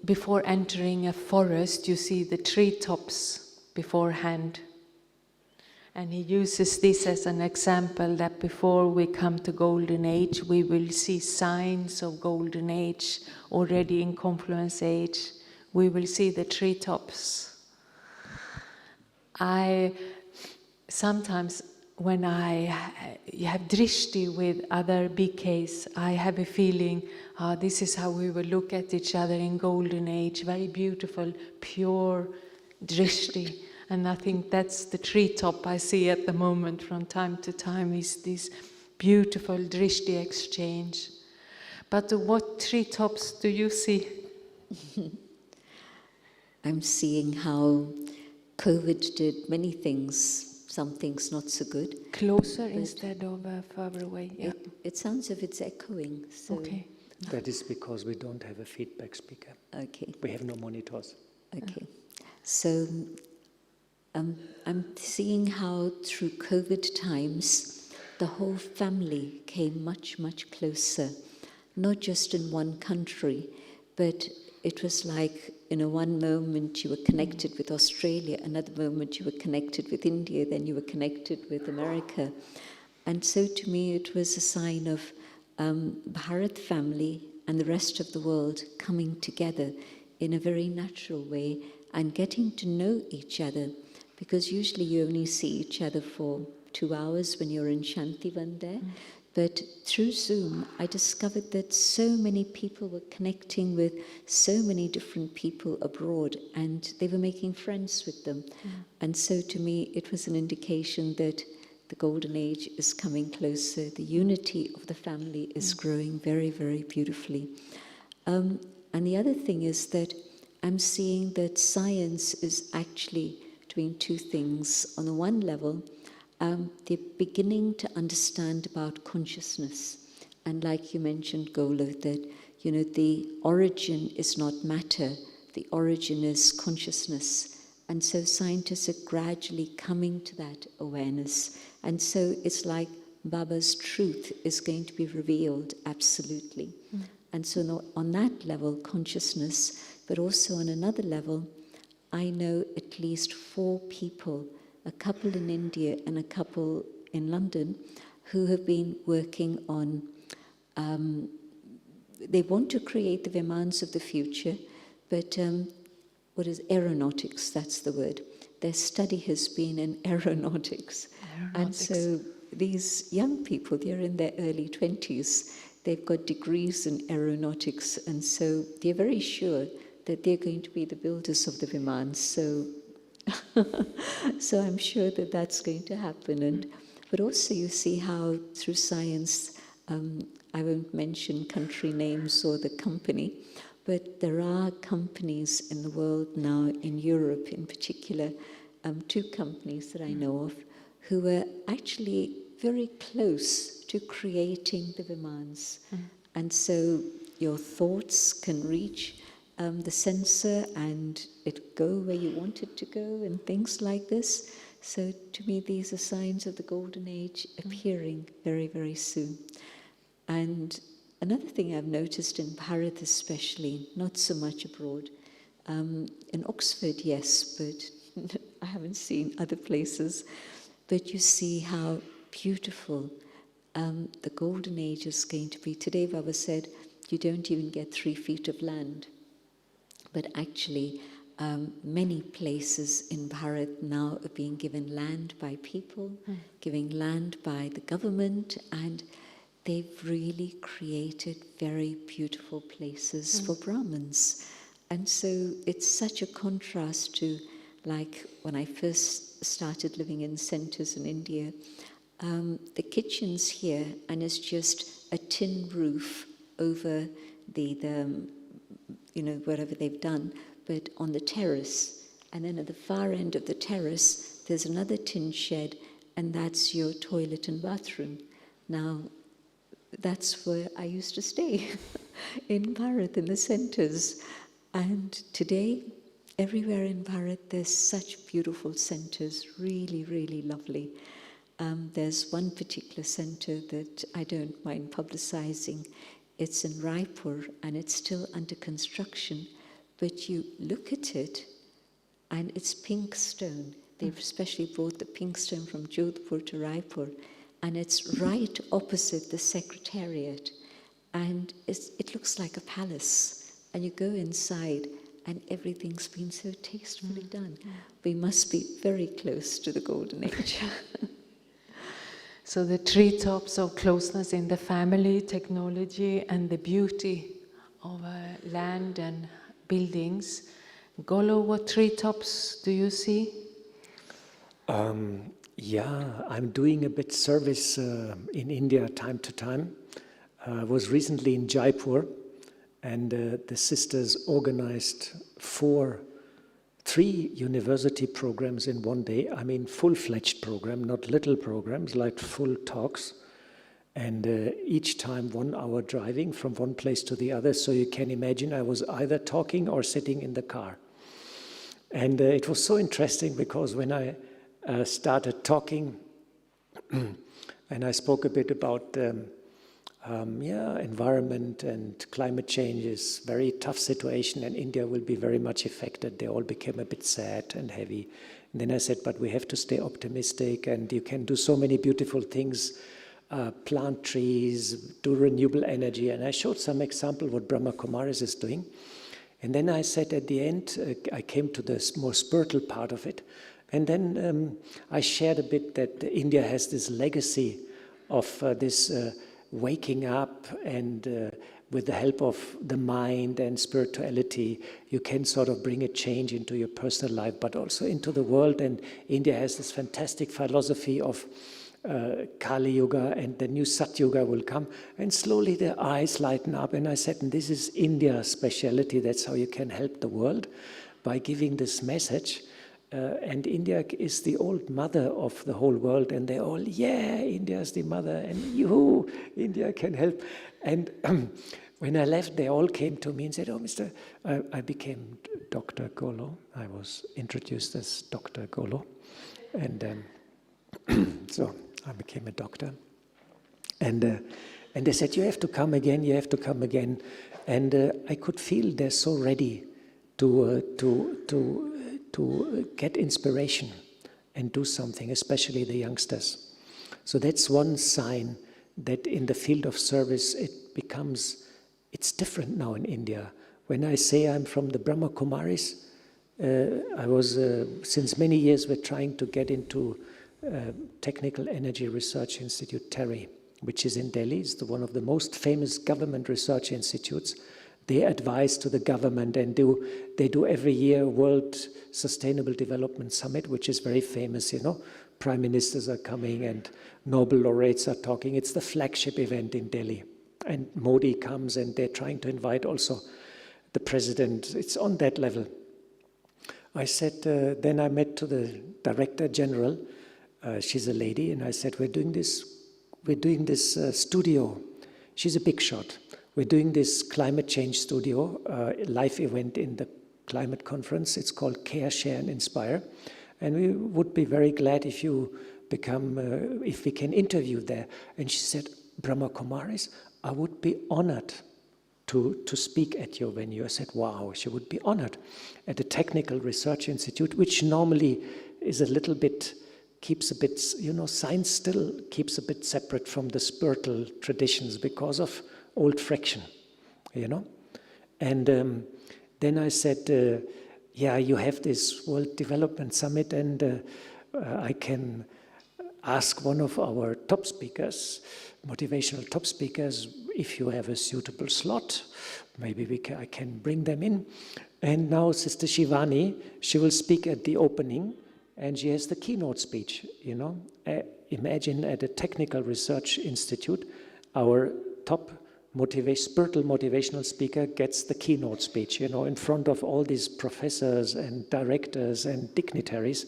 before entering a forest, you see the treetops beforehand. And he uses this as an example that before we come to Golden Age, we will see signs of Golden Age already in Confluence Age. We will see the treetops. Sometimes when I have drishti with other BKs, I have a feeling, this is how we will look at each other in Golden Age, very beautiful, pure drishti. And I think that's the treetop I see at the moment from time to time, is this beautiful drishti exchange. But what treetops do you see? I'm seeing how COVID did many things, some things not so good. Closer instead of further away. Yeah. It sounds as if it's echoing. So. Okay. That is because we don't have a feedback speaker. Okay. We have no monitors. Okay. So I'm seeing how through COVID times, the whole family came much, much closer. Not just in one country, but it was like, one moment you were connected with Australia, another moment you were connected with India, then you were connected with America. And so to me it was a sign of Bharat family and the rest of the world coming together in a very natural way and getting to know each other. Because usually you only see each other for 2 hours when you're in Shantivan there. But through Zoom, I discovered that so many people were connecting with so many different people abroad, and they were making friends with them. And so to me, it was an indication that the Golden Age is coming closer. The unity of the family is growing very, very beautifully. And the other thing is that I'm seeing that science is actually doing two things. On the one level, they're beginning to understand about consciousness. And like you mentioned, Golo, that, the origin is not matter, the origin is consciousness. And so scientists are gradually coming to that awareness. And so it's like Baba's truth is going to be revealed, absolutely. And so on that level, consciousness, but also on another level, I know at least 4 people, a couple in India and a couple in London, who have been working on, they want to create the Vimans of the future, but what is aeronautics, that's the word. Their study has been in aeronautics. And so these young people, they're in their early 20s, they've got degrees in aeronautics, and so they're very sure that they're going to be the builders of the Vimans. So I'm sure that that's going to happen. But also you see how through science, I won't mention country names or the company, but there are companies in the world now, in Europe in particular, 2 companies that I know of, who are actually very close to creating the Vimans. And so your thoughts can reach the sensor and it go where you want it to go and things like this. So to me, these are signs of the Golden Age appearing very, very soon. And another thing I've noticed in Bharat especially, not so much abroad, in Oxford, yes, but I haven't seen other places, but you see how beautiful the Golden Age is going to be. Today, Baba said, you don't even get 3 feet of land. But actually, many places in Bharat now are being given land by people, giving land by the government, and they've really created very beautiful places for Brahmins. And so it's such a contrast to, like, when I first started living in centres in India, the kitchen's here, and it's just a tin roof over the whatever they've done, but on the terrace. And then at the far end of the terrace, there's another tin shed, and that's your toilet and bathroom. Now, that's where I used to stay, in Bharat, in the centres. And today, everywhere in Bharat, there's such beautiful centres, really, really lovely. There's one particular center that I don't mind publicizing. It's in Raipur and it's still under construction, but you look at it and it's pink stone. They've especially brought the pink stone from Jodhpur to Raipur, and it's right opposite the secretariat. And it looks like a palace. And you go inside and everything's been so tastefully done. We must be very close to the golden age. So the treetops of closeness in the family, technology, and the beauty of land and buildings. Golo, what treetops do you see? Yeah, I'm doing a bit service in India time to time. I was recently in Jaipur, and the sisters organized 3 university programs in one day. I mean, full-fledged program, not little programs, like full talks. And each time 1 hour driving from one place to the other. So you can imagine I was either talking or sitting in the car. And it was so interesting because when I started talking and I spoke a bit about environment and climate change is very tough situation and India will be very much affected. They all became a bit sad and heavy. And then I said, but we have to stay optimistic and you can do so many beautiful things, plant trees, do renewable energy. And I showed some example what Brahma Kumaris is doing. And then I said at the end, I came to the more spiritual part of it. And then I shared a bit that India has this legacy of this waking up and with the help of the mind and spirituality, you can sort of bring a change into your personal life, but also into the world. And India has this fantastic philosophy of Kali Yuga, and the new Sat Yuga will come. And slowly their eyes lighten up. And I said, and this is India's speciality. That's how you can help the world, by giving this message. And India is the old mother of the whole world, and they all, yeah, India is the mother, and you, India can help. And when I left, they all came to me and said, oh, I became Dr. Golo. I was introduced as Dr. Golo. And so I became a doctor. And they said, you have to come again, you have to come again. And I could feel they're so ready to get inspiration and do something, especially the youngsters. So that's one sign that in the field of service it's different now in India. When I say I'm from the Brahma Kumaris, I was, since many years, we're trying to get into Technical Energy Research Institute, TERI, which is in Delhi. It's one of the most famous government research institutes. They advise to the government and they do every year World Sustainable Development Summit, which is very famous, you know. Prime ministers are coming and Nobel laureates are talking. It's the flagship event in Delhi. And Modi comes and they're trying to invite also the president. It's on that level. I said, then I met to the director general. She's a lady, and I said, we're doing this studio. She's a big shot. We're doing this climate change studio, live event in the climate conference. It's called Care, Share and Inspire. And we would be very glad if you if we can interview there. And she said, Brahma Kumaris, I would be honored to speak at your venue. I said, wow, she would be honored. At the Technical Research Institute, which normally is a little bit, keeps a bit, you know, science still keeps a bit separate from the spiritual traditions because of old friction, you know. And then I said, yeah, you have this World Development Summit, and I can ask one of our top speakers, motivational top speakers, if you have a suitable slot, maybe I can bring them in. And now Sister Shivani, she will speak at the opening, and she has the keynote speech, you know. Imagine at a Technical Research Institute, our top spiritual motivational speaker gets the keynote speech, you know, in front of all these professors and directors and dignitaries.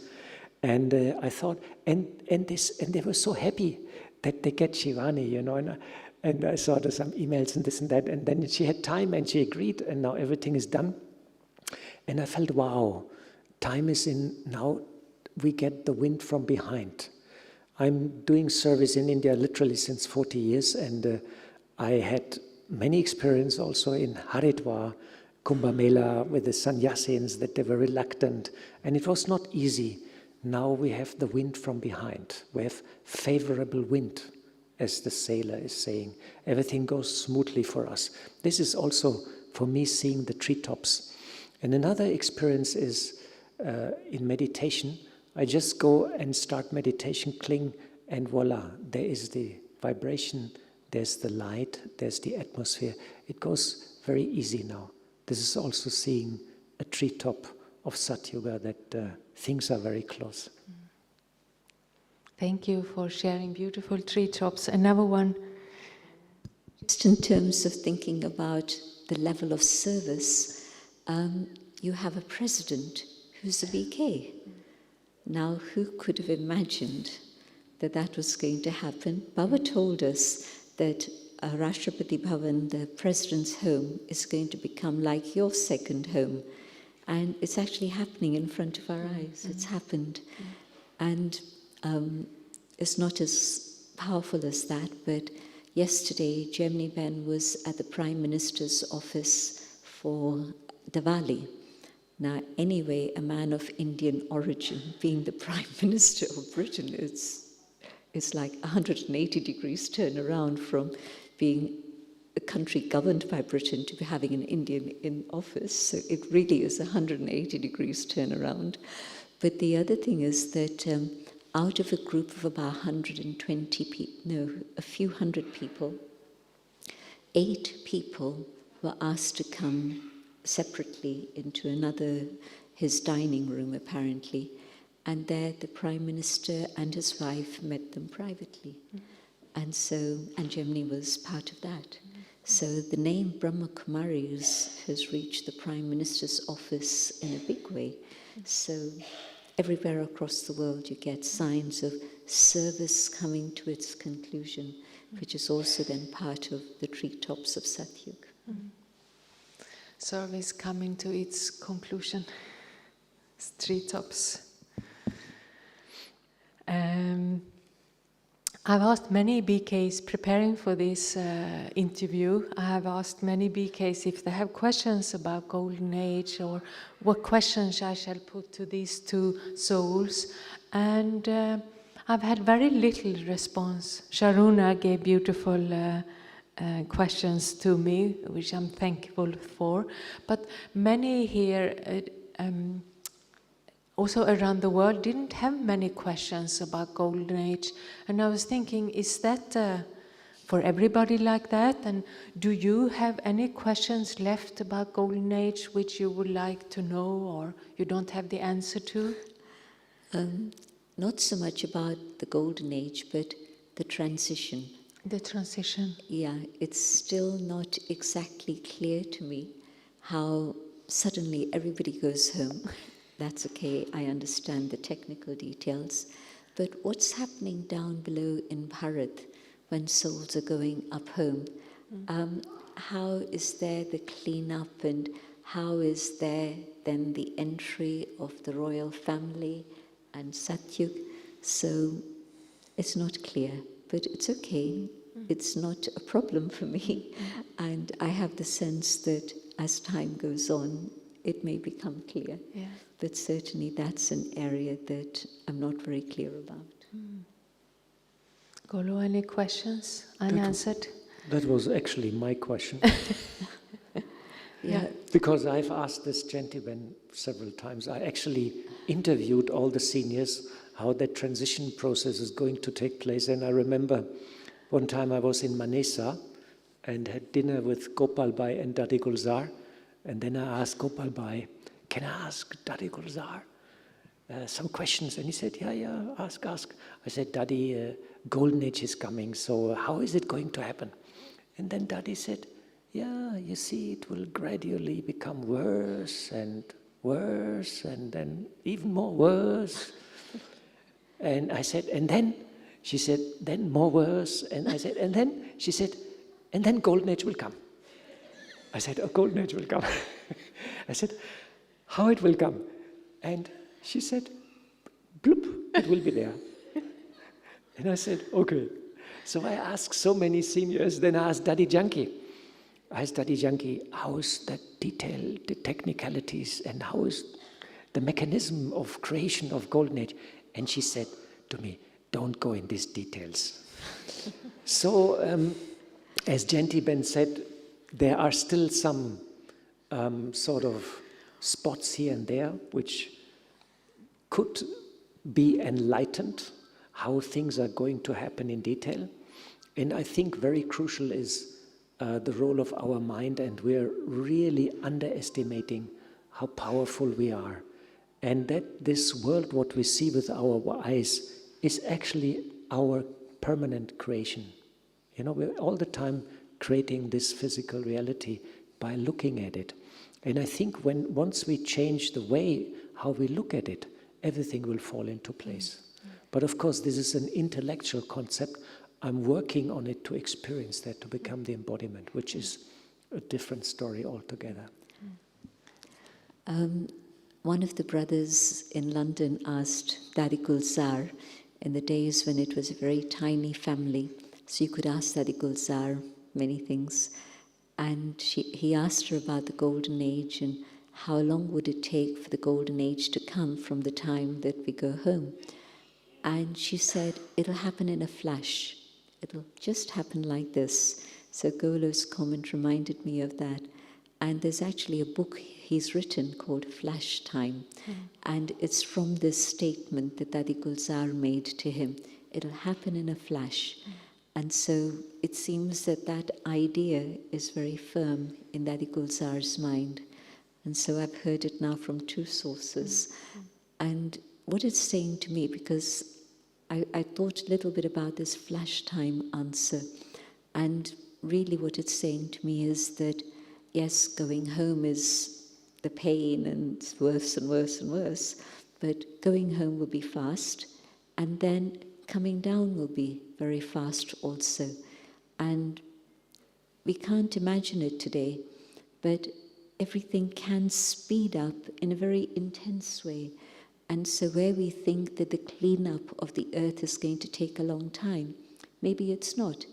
And I thought, and they were so happy that they get Shivani, you know, and I saw there's some emails and this and that, and then she had time and she agreed, and now everything is done. And I felt, wow, time is in, now we get the wind from behind. I'm doing service in India literally since 40 years, and I had many experience also in Haridwar, Kumbh Mela, with the sannyasins, that they were reluctant, and it was not easy. Now we have the wind from behind. We have favorable wind, as the sailor is saying. Everything goes smoothly for us. This is also, for me, seeing the treetops. And another experience is in meditation. I just go and start meditation, cling, and voila, there is the vibration, there's the light, there's the atmosphere. It goes very easy now. This is also seeing a treetop of Satyuga, that things are very close. Thank you for sharing beautiful treetops. Another one. Just in terms of thinking about the level of service, you have a president who's a BK. Now, who could have imagined that that was going to happen? Baba told us that Rashtrapati Bhavan, the president's home, is going to become like your second home. And it's actually happening in front of our eyes. It's happened. And it's not as powerful as that, but yesterday, Jemini Ben was at the Prime Minister's office for Diwali. Now, anyway, a man of Indian origin being the Prime Minister of Britain, it's like 180 degrees turnaround from being a country governed by Britain to having an Indian in office. So it really is 180 degrees turnaround. But the other thing is that out of a group of about 120 people, no, a few hundred people, 8 people were asked to come separately into his dining room apparently, and there the Prime Minister and his wife met them privately. And Jemini was part of that. So the name Brahma Kumaris has reached the Prime Minister's office in a big way. So everywhere across the world you get signs of service coming to its conclusion, which is also then part of the treetops of Satyug. Service coming to its conclusion. Treetops. I've asked many BKs preparing for this interview. I have asked many BKs if they have questions about Golden Age, or what questions I shall put to these two souls. And I've had very little response. Sharuna gave beautiful questions to me, which I'm thankful for. But many here, also around the world, didn't have many questions about Golden Age. And I was thinking, is that for everybody like that? And do you have any questions left about Golden Age which you would like to know or you don't have the answer to? Not so much about the Golden Age, but the transition. The transition. Yeah, it's still not exactly clear to me how suddenly everybody goes home. That's okay, I understand the technical details. But what's happening down below in Bharat when souls are going up home? How is there the clean-up, and how is there then the entry of the royal family and Satyug? So it's not clear, but it's okay. It's not a problem for me. And I have the sense that as time goes on, it may become clear. Yeah. But certainly that's an area that I'm not very clear about. Golo, any questions unanswered? That was actually my question. Yeah. Because I've asked this gentleman several times. I actually interviewed all the seniors how that transition process is going to take place. And I remember one time I was in Manesa and had dinner with Gopal Bhai and Dadi Gulzar. And then I asked Gopal Bhai, can I ask Dadi Gulzar some questions? And he said, yeah, ask. I said, Dadi, Golden Age is coming, so how is it going to happen? And then Dadi said, yeah, you see, it will gradually become worse, and then even more worse. And I said, and then? She said, then more worse. And I said, and then? She said, and then Golden Age will come. I said, oh, Golden Age will come. I said, how it will come? And she said, bloop, it will be there. And I said, okay. So I asked so many seniors, then I asked Daddy Janki. How is that detail, the technicalities, and how is the mechanism of creation of Golden Age? And she said to me, don't go in these details. So, as Jayanti Ben said, there are still some sort of spots here and there which could be enlightened, how things are going to happen in detail. And I think very crucial is the role of our mind, and we're really underestimating how powerful we are. And that this world, what we see with our eyes, is actually our permanent creation. You know, we're all the time creating this physical reality by looking at it. And I think once we change the way how we look at it, everything will fall into place. But of course, this is an intellectual concept. I'm working on it to experience that, to become the embodiment, which is a different story altogether. One of the brothers in London asked Daddy Gulzar in the days when it was a very tiny family, so you could ask Daddy Gulzar many things, and he asked her about the Golden Age and how long would it take for the Golden Age to come from the time that we go home. And she said, it'll happen in a flash. It'll just happen like this. So Golo's comment reminded me of that. And there's actually a book he's written called Flash Time. And it's from this statement that Daddy Gulzar made to him. It'll happen in a flash. And so it seems that that idea is very firm in Daddy Gulzar's mind. And so I've heard it now from two sources. And what it's saying to me, because I thought a little bit about this flash time answer, and really what it's saying to me is that, yes, going home is the pain and it's worse and worse and worse, but going home will be fast, and then coming down will be very fast also. And we can't imagine it today, but everything can speed up in a very intense way. And so where we think that the cleanup of the earth is going to take a long time, maybe it's not.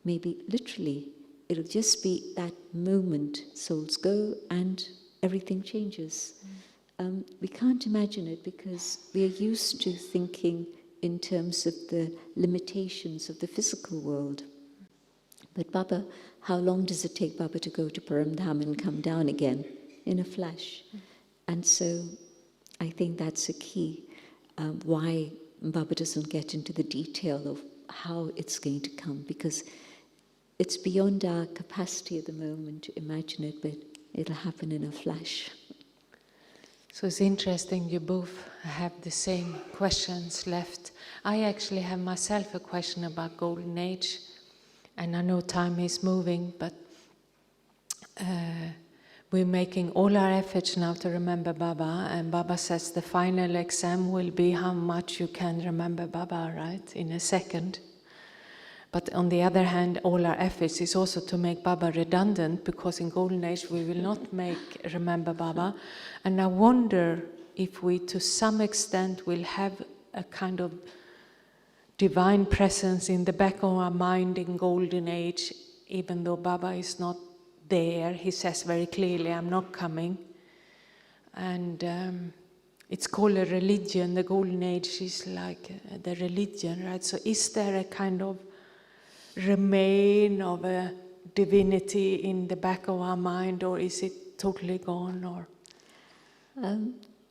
Maybe literally it'll just be that moment, souls go and everything changes. We can't imagine it because we are used to thinking in terms of the limitations of the physical world. But Baba, how long does it take Baba to go to Paramdham and come down again? In a flash. And so I think that's a key, why Baba doesn't get into the detail of how it's going to come, because it's beyond our capacity at the moment to imagine it, but it'll happen in a flash. So it's interesting, you both have the same questions left. I actually have myself a question about Golden Age, and I know time is moving, but we're making all our efforts now to remember Baba, and Baba says the final exam will be how much you can remember Baba, right, in a second. But on the other hand, all our efforts is also to make Baba redundant, because in Golden Age we will not remember Baba. And I wonder if we, to some extent, will have a kind of divine presence in the back of our mind in Golden Age, even though Baba is not there. He says very clearly, I'm not coming. And it's called a religion. The Golden Age is like the religion, right? So is there a kind of remain of a divinity in the back of our mind, or is it totally gone? Or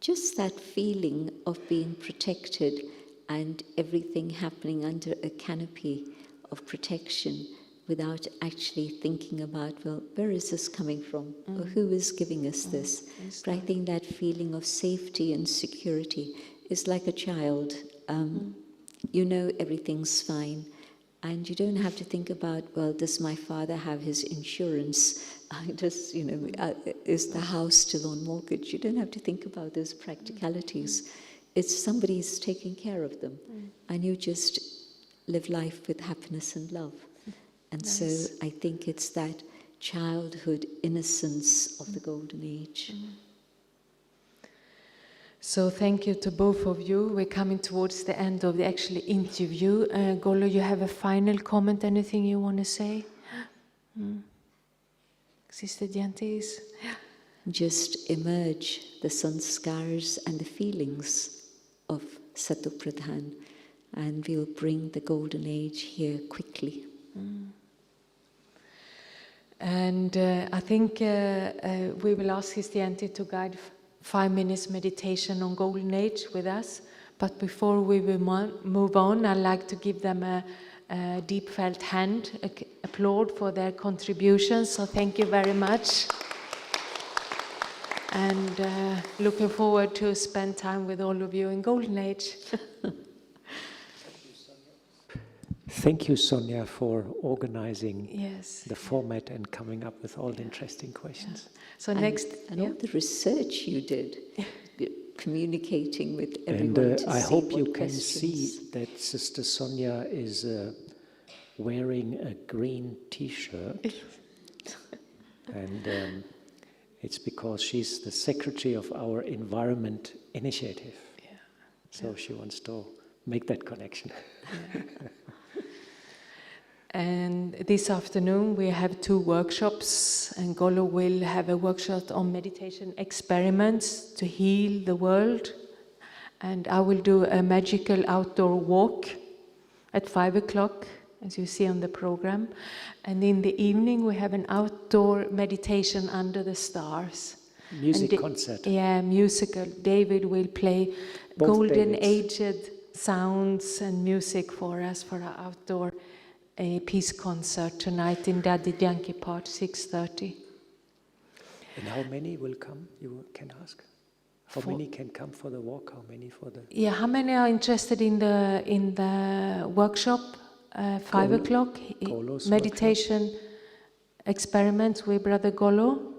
Just that feeling of being protected and everything happening under a canopy of protection without actually thinking about, well, where is this coming from? Or who is giving us this? But I think that feeling of safety and security is like a child. You know everything's fine. And you don't have to think about, well, does my father have his insurance? Is the house still on mortgage? You don't have to think about those practicalities. It's somebody's taking care of them. And you just live life with happiness and love. And so I think it's that childhood innocence of the Golden Age. So thank you to both of you. We're coming towards the end of the actual interview. Golo, you have a final comment, anything you want to say? Sister Jayanti? Just emerge the sanskars and the feelings of Satopradhan, and we'll bring the golden age here quickly. And I think we will ask Sister Jayanti to guide 5 minutes meditation on Golden Age with us. But before we will move on, I'd like to give them a deep felt hand, applaud for their contributions. So thank you very much. And looking forward to spend time with all of you in Golden Age. Thank you, Sonia, for organizing Yes. the format and coming up with all the interesting questions. So next, And all the research you did, communicating with everyone And to I see hope you what can questions. see that Sister Sonia is wearing a green T-shirt. And it's because she's the secretary of our Environment Initiative. Yeah. So she wants to make that connection. Yeah. And this afternoon we have 2 workshops, and Golo will have a workshop on meditation experiments to heal the world, and I will do a magical outdoor walk at 5 o'clock, as you see on the program. And in the evening we have an outdoor meditation under the stars. Music And concert. Yeah, musical. David will play Both golden Davids. aged sounds and music for us for our outdoor peace concert tonight in Daddy Yankee Part 6:30. And how many will come, you can ask? How many can come for the walk? How many for the... Yeah, how many are interested in the workshop? 5 o'clock? Golo's Meditation experiments with Brother Golo?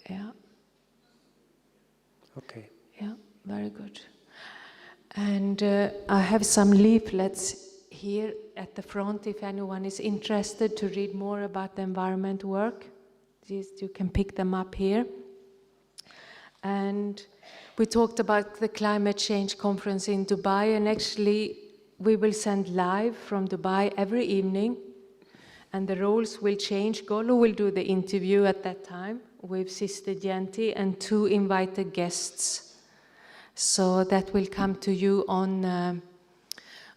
Yeah. Okay. Yeah, very good. And I have some leaflets here at the front if anyone is interested to read more about the environment work. You can pick them up here. And we talked about the climate change conference in Dubai, and actually we will send live from Dubai every evening, and the roles will change. Golo will do the interview at that time with Sister Jayanti and 2 invited guests. So that will come to you on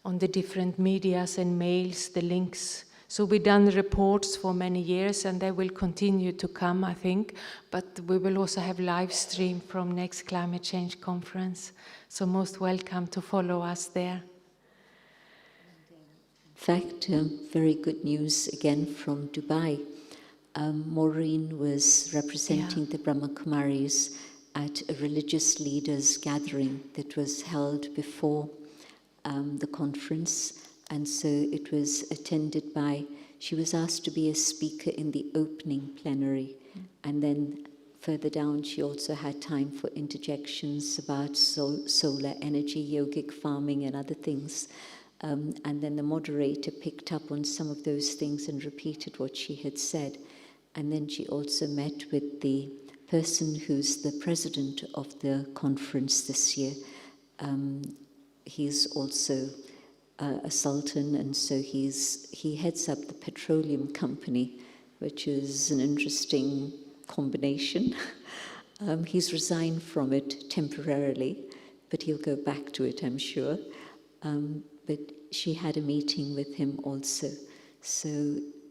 the different medias and mails, the links. So we've done reports for many years, and they will continue to come, I think. But we will also have live stream from next climate change conference. So most welcome to follow us there. In fact, very good news again from Dubai. Maureen was representing the Brahma Kumaris at a religious leaders gathering that was held before the conference, and so it was attended by, she was asked to be a speaker in the opening plenary, and then further down she also had time for interjections about solar energy, yogic farming and other things, and then the moderator picked up on some of those things and repeated what she had said. And then she also met with the person who's the president of the conference this year. He's also a sultan, and so he heads up the petroleum company, which is an interesting combination. He's resigned from it temporarily, but he'll go back to it, I'm sure. But she had a meeting with him also. So,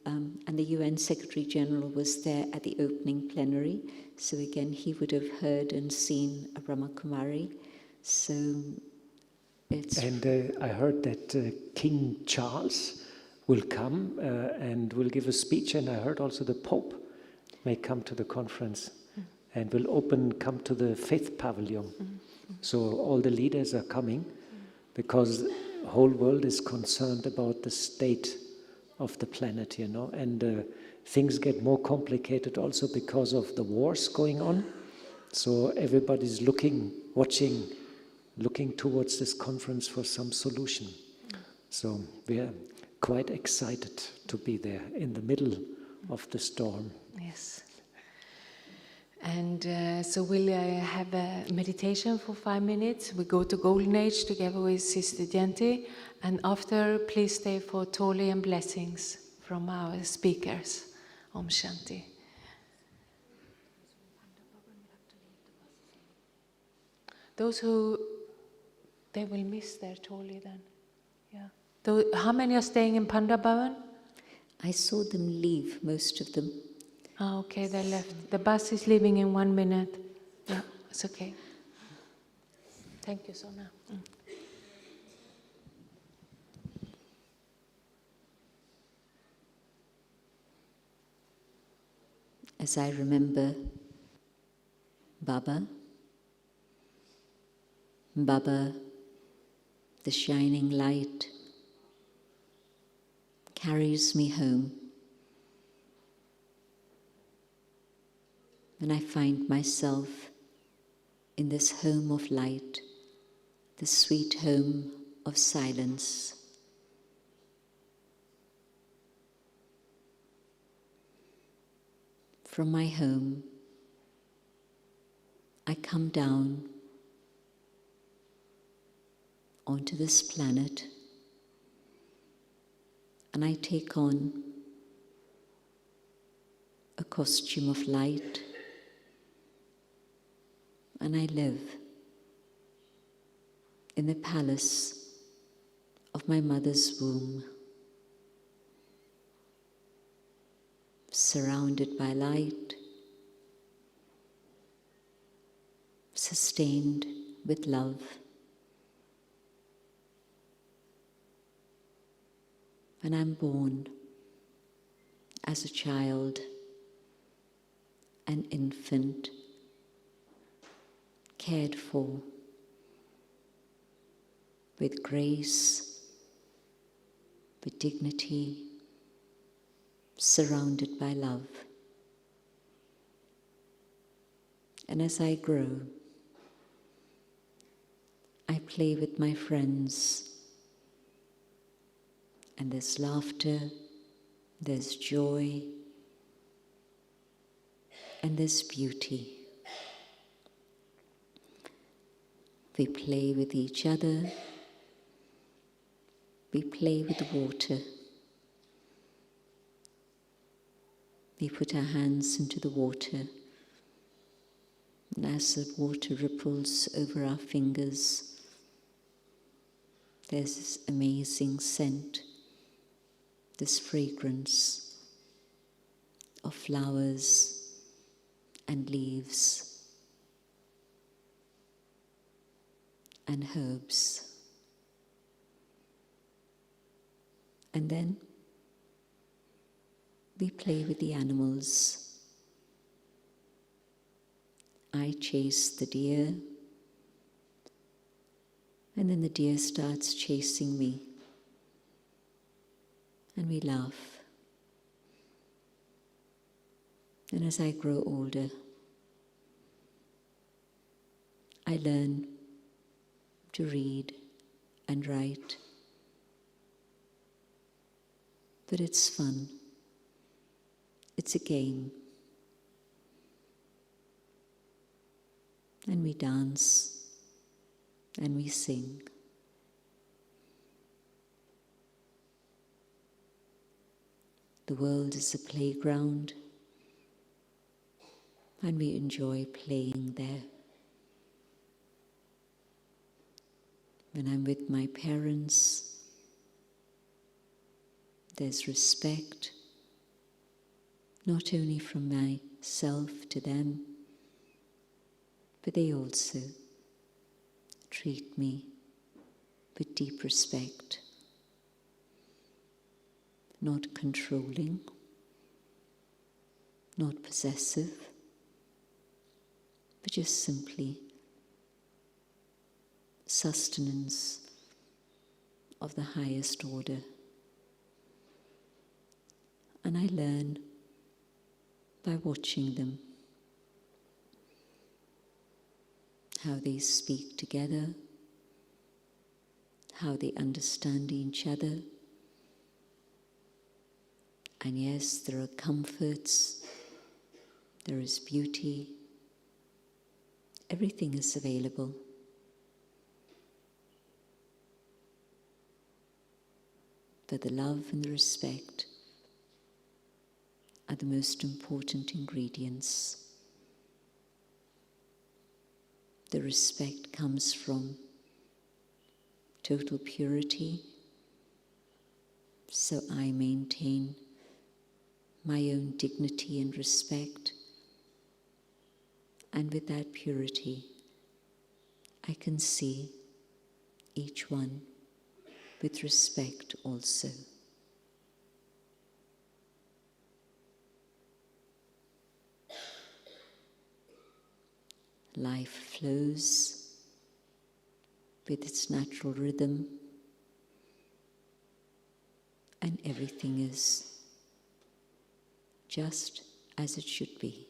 and the UN Secretary General was there at the opening plenary. So again, he would have heard and seen a Brahma Kumari. So it's... And I heard that King Charles will come and will give a speech, and I heard also the Pope may come to the conference and will come to the 5th pavilion. So all the leaders are coming because the whole world is concerned about the state of the planet, you know, and things get more complicated also because of the wars going on. So everybody's looking towards this conference for some solution. So we are quite excited to be there in the middle of the storm. Yes. And so we'll have a meditation for 5 minutes. We go to Golden Age together with Sister Jayanti. And after, please stay for Toli and blessings from our speakers. Om Shanti. Those who, they will miss their Toli then. Yeah. How many are staying in Panda Bhavan? I saw them leave, most of them. Oh, okay, they left. The bus is leaving in 1 minute. Yeah, it's okay. Thank you, Sona. As I remember Baba, the shining light, carries me home. And I find myself in this home of light, the sweet home of silence. From my home, I come down onto this planet and I take on a costume of light and I live in the palace of my mother's womb, surrounded by light, sustained with love. And I'm born as a child, an infant, cared for with grace, with dignity, surrounded by love. And as I grow, I play with my friends, and there's laughter, there's joy, and there's beauty. We play with each other, we play with the water. We put our hands into the water, and as the water ripples over our fingers, there's this amazing scent, this fragrance of flowers and leaves and herbs. And then we play with the animals. I chase the deer, and then the deer starts chasing me, and we laugh. And as I grow older, I learn to read and write. But it's fun. It's a game. And we dance and we sing. The world is a playground, and we enjoy playing there. When I'm with my parents, there's respect, not only from myself to them, but they also treat me with deep respect, not controlling, not possessive, but just simply sustenance of the highest order. And I learn by watching them, how they speak together, how they understand each other. And yes, there are comforts, there is beauty, everything is available. But the love and the respect are the most important ingredients. The respect comes from total purity, so I maintain my own dignity and respect, and with that purity, I can see each one with respect also. Life flows with its natural rhythm, and everything is just as it should be.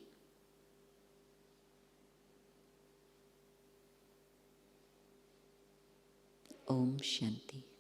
Om Shanti.